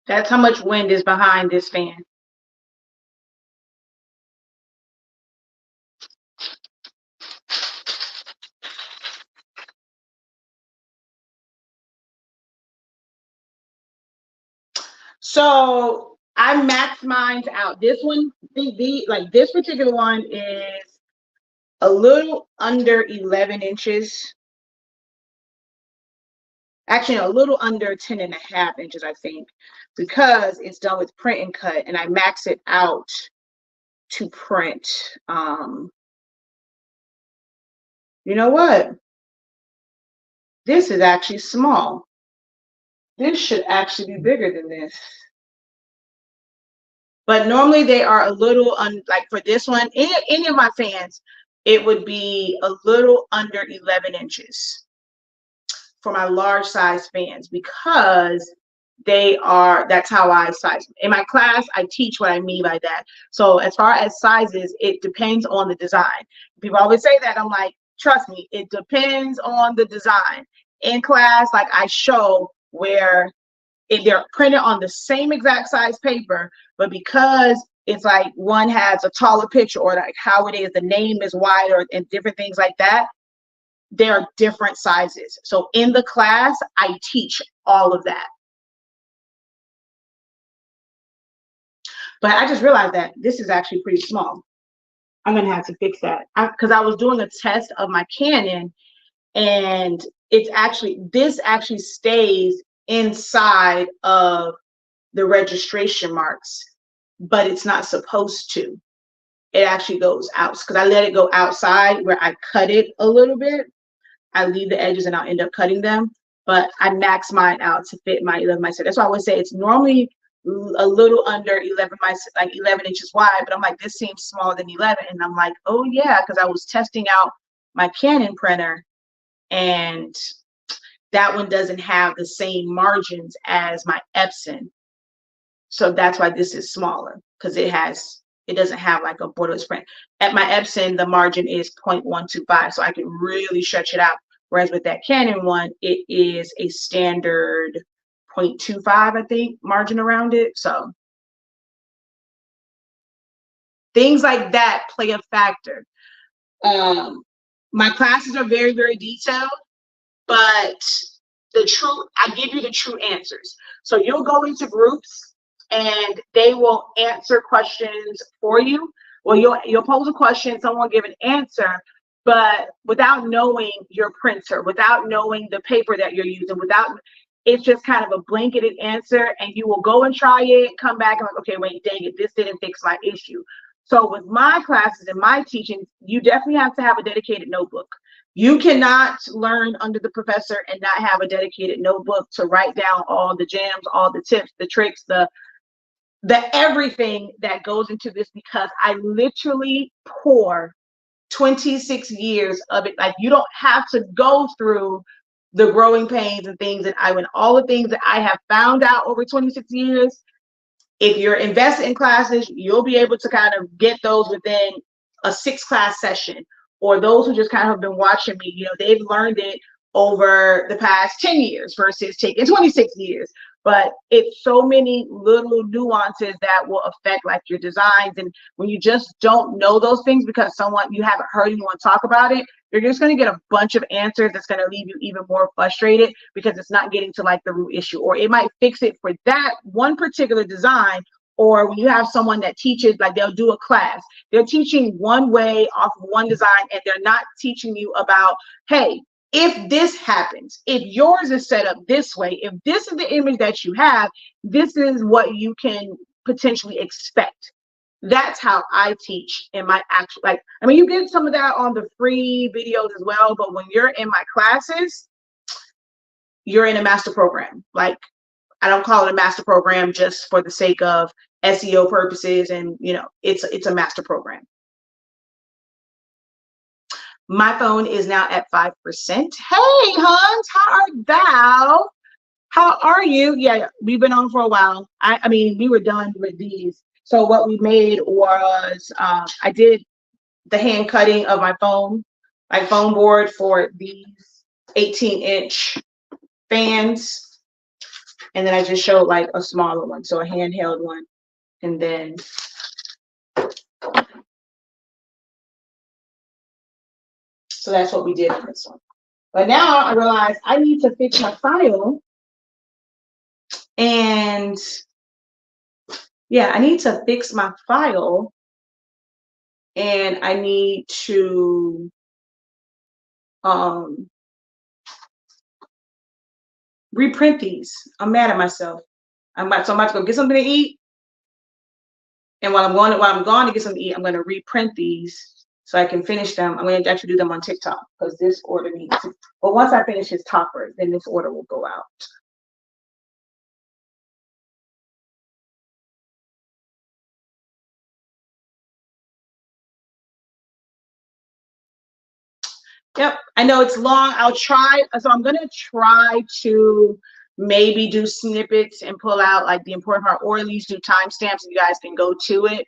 That's how much wind is behind this fan. So I maxed mine out. This one, like this particular one is a little under 11 inches. Actually, a little under 10 and a half inches, I think, because it's done with print and cut, and I max it out to print. You know what? This is actually small. This should actually be bigger than this. But normally they are a little like for this one, any of my fans, it would be a little under 11 inches for my large size fans, because that's how I size them. In my class, I teach what I mean by that. So as far as sizes, it depends on the design. People always say that. I'm like, trust me, it depends on the design. In class, like I show where if they're printed on the same exact size paper, but because it's like one has a taller picture, or like how it is, the name is wider and different things like that, there are different sizes. So in the class, I teach all of that. But I just realized that this is actually pretty small. I'm gonna have to fix that, because I was doing a test of my Canon, and this actually stays inside of the registration marks, but it's not supposed to. It actually goes out, because I let it go outside where I cut it a little bit. I leave the edges and I'll end up cutting them, but I max mine out to fit my 11 by 7. That's why I would say it's normally a little under 11 by, like 11 inches wide, but I'm like, this seems smaller than 11. And I'm like, oh yeah, because I was testing out my Canon printer, and that one doesn't have the same margins as my Epson. So that's why this is smaller, because it doesn't have like a borderless print. At my Epson, the margin is 0.125, so I can really stretch it out. Whereas with that Canon one, it is a standard 0.25, I think, margin around it. So things like that play a factor. My classes are very, very detailed, but I give you the true answers. So you'll go into groups and they will answer questions for you. Well, you'll pose a question, someone will give an answer, but without knowing your printer, without knowing the paper that you're using, it's just kind of a blanketed answer, and you will go and try it, come back and like, okay, wait, dang it, this didn't fix my issue. So with my classes and my teaching, you definitely have to have a dedicated notebook. You cannot learn under the professor and not have a dedicated notebook to write down all the gems, all the tips, the tricks, the everything that goes into this, because I literally pour 26 years of it. Like, you don't have to go through the growing pains and things, and all the things that I have found out over 26 years. If you're invested in classes, you'll be able to kind of get those within a 6-class session. Or those who just kind of have been watching me, they've learned it over the past 10 years versus taking 26 years. But it's so many little nuances that will affect like your designs. And when you just don't know those things because you haven't heard anyone talk about it, you're just going to get a bunch of answers that's going to leave you even more frustrated, because it's not getting to like the root issue, or it might fix it for that one particular design. Or when you have someone that teaches, like they'll do a class, they're teaching one way off of one design, and they're not teaching you about, hey, if this happens, if yours is set up this way, if this is the image that you have, this is what you can potentially expect. That's how I teach in my actual, you get some of that on the free videos as well, but when you're in my classes, you're in a master program. Like, I don't call it a master program just for the sake of SEO purposes, and it's a master program. My phone is now at 5%. Hey, Hans, how art thou? How are you? Yeah, we've been on for a while. I mean, we were done with these. So what we made was, I did the hand cutting of my phone board for these 18-inch fans. And then I just showed like a smaller one, so a handheld one. And then so that's what we did on this one. But now I realize I need to fix my file. And yeah, I need to fix my file. And I need to reprint these. I'm mad at myself. I'm about to go get something to eat. And while I'm going to get something to eat, I'm going to reprint these so I can finish them. I'm going to actually do them on TikTok, because this order needs to. But once I finish his topper, then this order will go out. Yep, I know it's long. I'll try. So I'm gonna try to maybe do snippets and pull out like the important part, or at least do timestamps and you guys can go to it.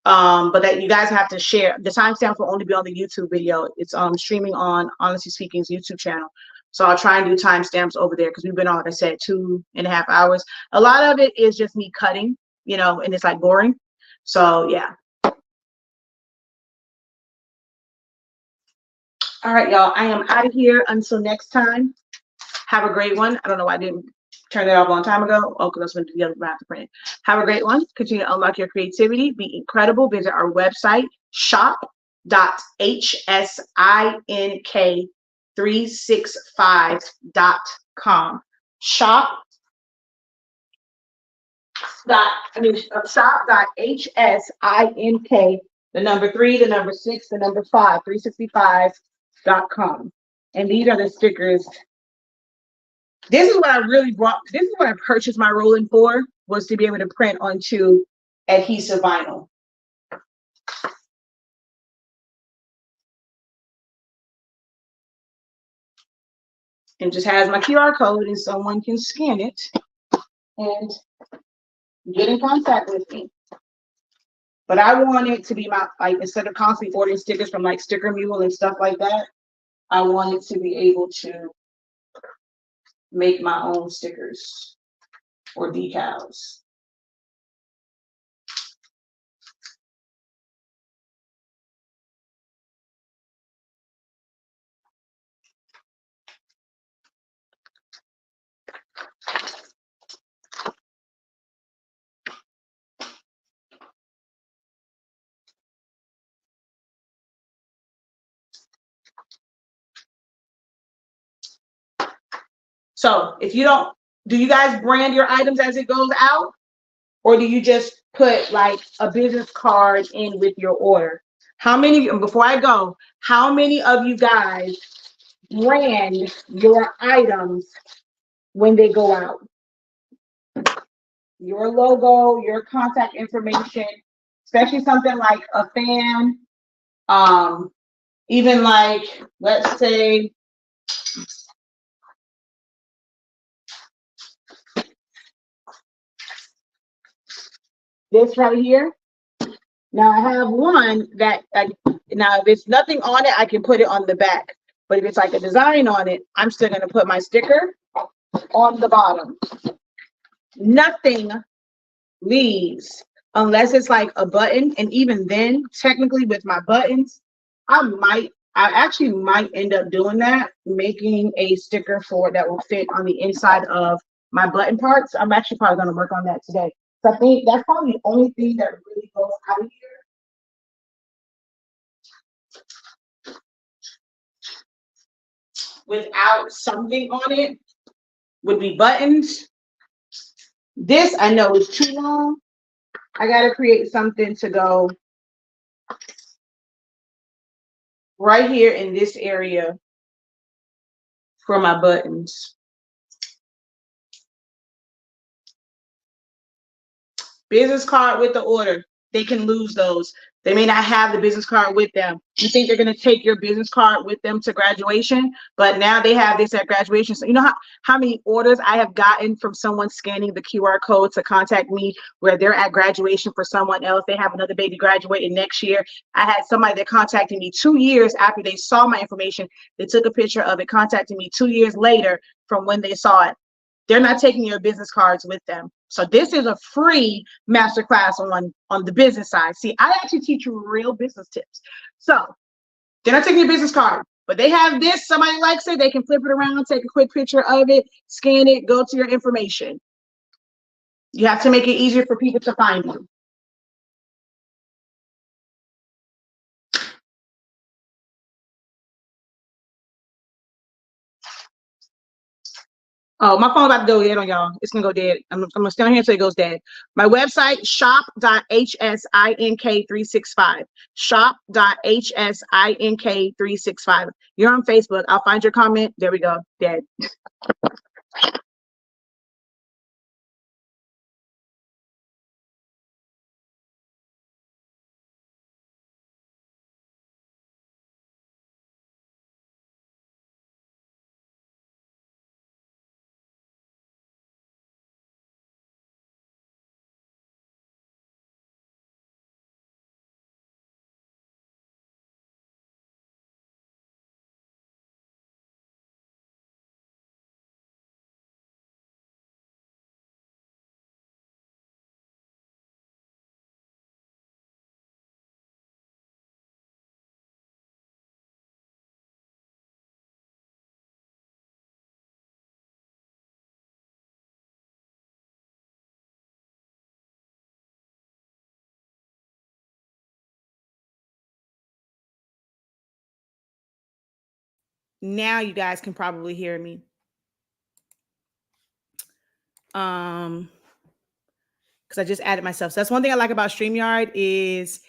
But that you guys have to share. The timestamps will only be on the YouTube video. It's streaming on Honestly Speaking's YouTube channel. So I'll try and do timestamps over there because we've been on, like I said, 2.5 hours. A lot of it is just me cutting, and it's like boring. So yeah. All right, y'all. I am out of here until next time. Have a great one. I don't know why I didn't turn that off a long time ago. Oh, because I was going to do the other to print it. Have a great one. Continue to unlock your creativity. Be incredible. Visit our website, shop.hsink365.com. Shop.hsink, the number 3, the number 6, the number 5, 365.com. And these are the stickers. This is what I really brought. This is what I purchased my rolling for, was to be able to print onto adhesive vinyl. And just has my QR code and someone can scan it and get in contact with me. But I want it to be my, like, instead of constantly ordering stickers from like Sticker Mule and stuff like that, I want it to be able to make my own stickers or decals. So if you don't, do you guys brand your items as it goes out? Or do you just put like a business card in with your order? How many, before I go, how many of you guys brand your items when they go out? Your logo, your contact information, especially something like a fan, even like, let's say, this right here. Now I have one that, now if it's nothing on it, I can put it on the back. But if it's like a design on it, I'm still going to put my sticker on the bottom. Nothing leaves unless it's like a button. And even then, technically with my buttons, I actually might end up doing that, making a sticker for that will fit on the inside of my button parts. I'm actually probably going to work on that today. So I think that's probably the only thing that really goes out of here. Without something on it would be buttons. This I know is too long. I got to create something to go right here in this area for my buttons. Business card with the order. They can lose those. They may not have the business card with them. You think they're going to take your business card with them to graduation, but now they have this at graduation. So you know how many orders I have gotten from someone scanning the QR code to contact me where they're at graduation for someone else. They have another baby graduating next year. I had somebody that contacted me 2 years after they saw my information. They took a picture of it, contacted me 2 years later from when they saw it. They're not taking your business cards with them. So this is a free masterclass on the business side. See, I actually teach you real business tips. So they're not taking your business card, but they have this. Somebody likes it. They can flip it around, take a quick picture of it, scan it, go to your information. You have to make it easier for people to find you. Oh, my phone about to go dead on y'all. It's gonna go dead. I'm gonna stay on here until it goes dead. My website, shop.hsink365. Shop.hsink365. You're on Facebook. I'll find your comment. There we go. Dead. Now you guys can probably hear me. Because I just added myself. So that's one thing I like about StreamYard is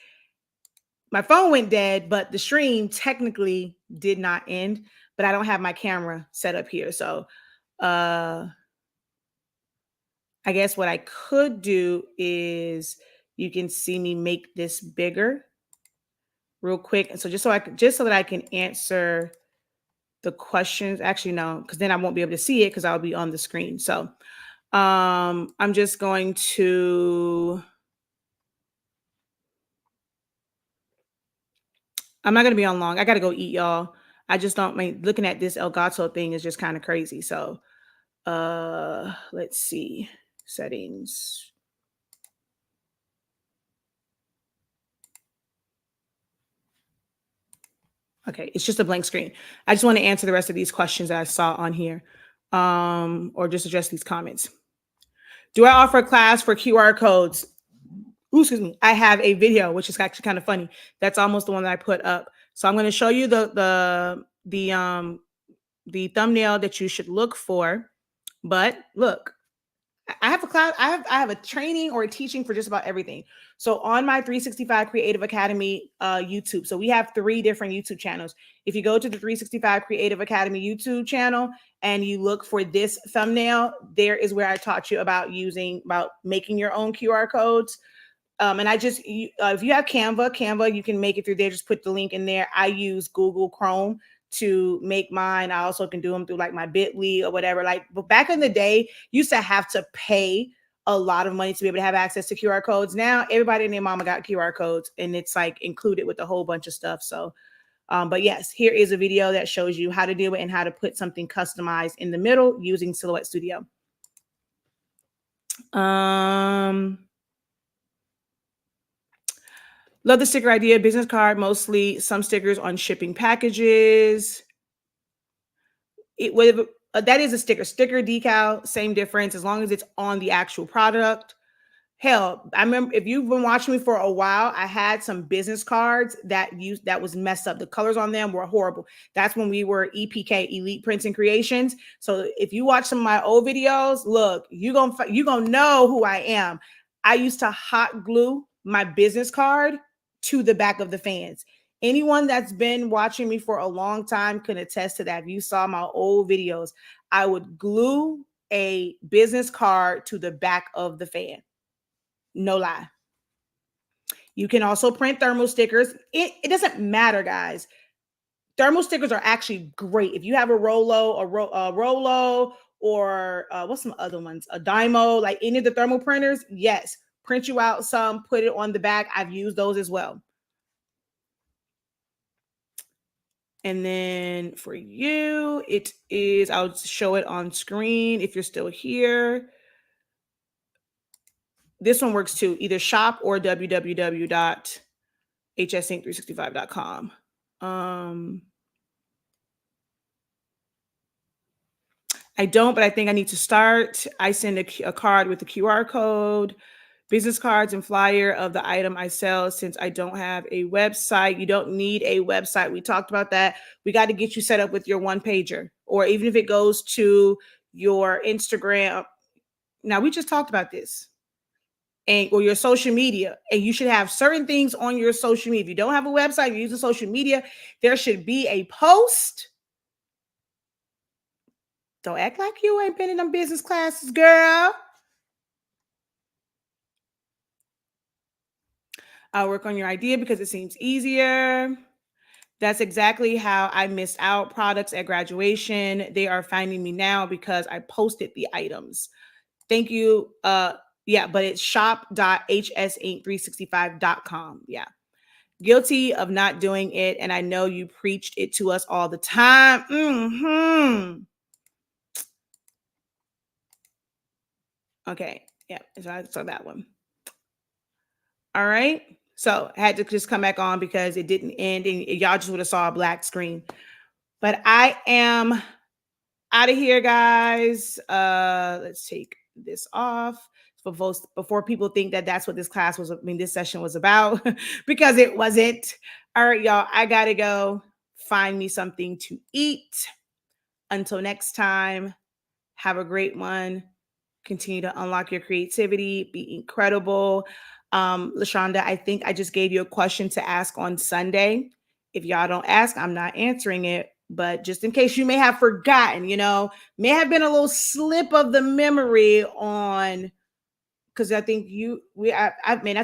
my phone went dead, but the stream technically did not end. But I don't have my camera set up here. So I guess what I could do is you can see me make this bigger real quick. And so just so that I can answer the questions. Actually, no, because then I won't be able to see it because I'll be on the screen. So I'm just going to, I'm not going to be on long. I got to go eat, y'all. I just don't mean looking at this Elgato thing is just kind of crazy. So let's see. Settings. Okay, it's just a blank screen. I just want to answer the rest of these questions that I saw on here, or just address these comments. Do I offer a class for QR codes? Ooh, excuse me. I have a video, which is actually kind of funny. That's almost the one that I put up. So I'm going to show you the thumbnail that you should look for. But look, I have a class, I have a training or a teaching for just about everything. So on my 365 Creative Academy YouTube, so we have 3 different YouTube channels. If you go to the 365 Creative Academy YouTube channel and you look for this thumbnail, there is where I taught you about making your own QR codes. And if you have Canva, you can make it through there. Just put the link in there. I use Google Chrome to make mine. I also can do them through like my Bitly or whatever. Like, but back in the day, used to have to pay a lot of money to be able to have access to QR codes. Now everybody and their mama got QR codes, and it's like included with a whole bunch of stuff. So, but yes, here is a video that shows you how to do it and how to put something customized in the middle using Silhouette Studio. Love the sticker idea. Business card, mostly some stickers on shipping packages. That is a sticker decal, same difference as long as it's on the actual product. Hell, I remember if you've been watching me for a while, I had some business cards that was messed up. The colors on them were horrible. That's when we were EPK, Elite Prints and Creations. So if you watch some of my old videos, look, you gonna know who I am. I used to hot glue my business card to the back of the fans. Anyone that's been watching me for a long time can attest to that. If you saw my old videos, I would glue a business card to the back of the fan. No lie. You can also print thermal stickers. It doesn't matter, guys. Thermal stickers are actually great. If you have a Rolo, or what's some other ones? A Dymo, like any of the thermal printers, yes. Print you out some, put it on the back. I've used those as well. And then for you, it is, I'll show it on screen if you're still here. This one works too, either shop or www.hsinc365.com. I don't, but I think I need to start. I send a card with the QR code, business cards and flyer of the item I sell. Since I don't have a website, you don't need a website. We talked about that. We got to get you set up with your one pager, or even if it goes to your Instagram. Now, we just talked about this. Or your social media, and you should have certain things on your social media. If you don't have a website, you're using social media, there should be a post. Don't act like you ain't been in them business classes, girl. I'll work on your idea because it seems easier. That's exactly how I missed out products at graduation. They are finding me now because I posted the items. Thank you. Yeah, but it's shop.hsinc365.com. Yeah. Guilty of not doing it, and I know you preached it to us all the time. Okay, yeah, so that one. All right, so I had to just come back on because it didn't end, and y'all just would have saw a black screen. But I am out of here, guys. Let's take this off before people think that that's what this class was. I mean, this session was about because it wasn't. All right, y'all, I gotta go. find me something to eat. Until next time, have a great one. Continue to unlock your creativity, be incredible. LaShonda, I think I just gave you a question to ask on Sunday. If y'all don't ask, I'm not answering it. But just in case you may have forgotten, may have been a little slip of the memory on, because I think I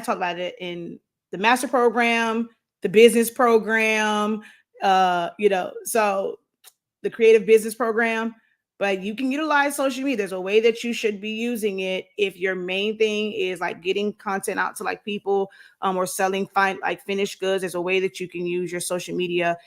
talked about it in the master program, the business program, so the creative business program. But you can utilize social media. There's a way that you should be using it if your main thing is like getting content out to like people, or selling finished goods. There's a way that you can use your social media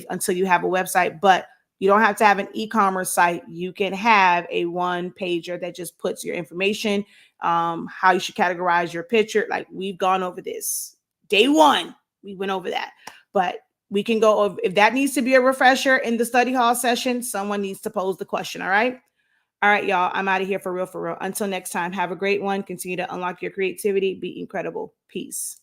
until you have a website. But you don't have to have an e-commerce site. You can have a one pager that just puts your information, how you should categorize your picture. Like, we've gone over this day one. We went over that. But we can go over, if that needs to be a refresher in the study hall session, someone needs to pose the question. All right, y'all, I'm out of here for real. Until next time, have a great one. Continue to unlock your creativity. Be incredible. Peace.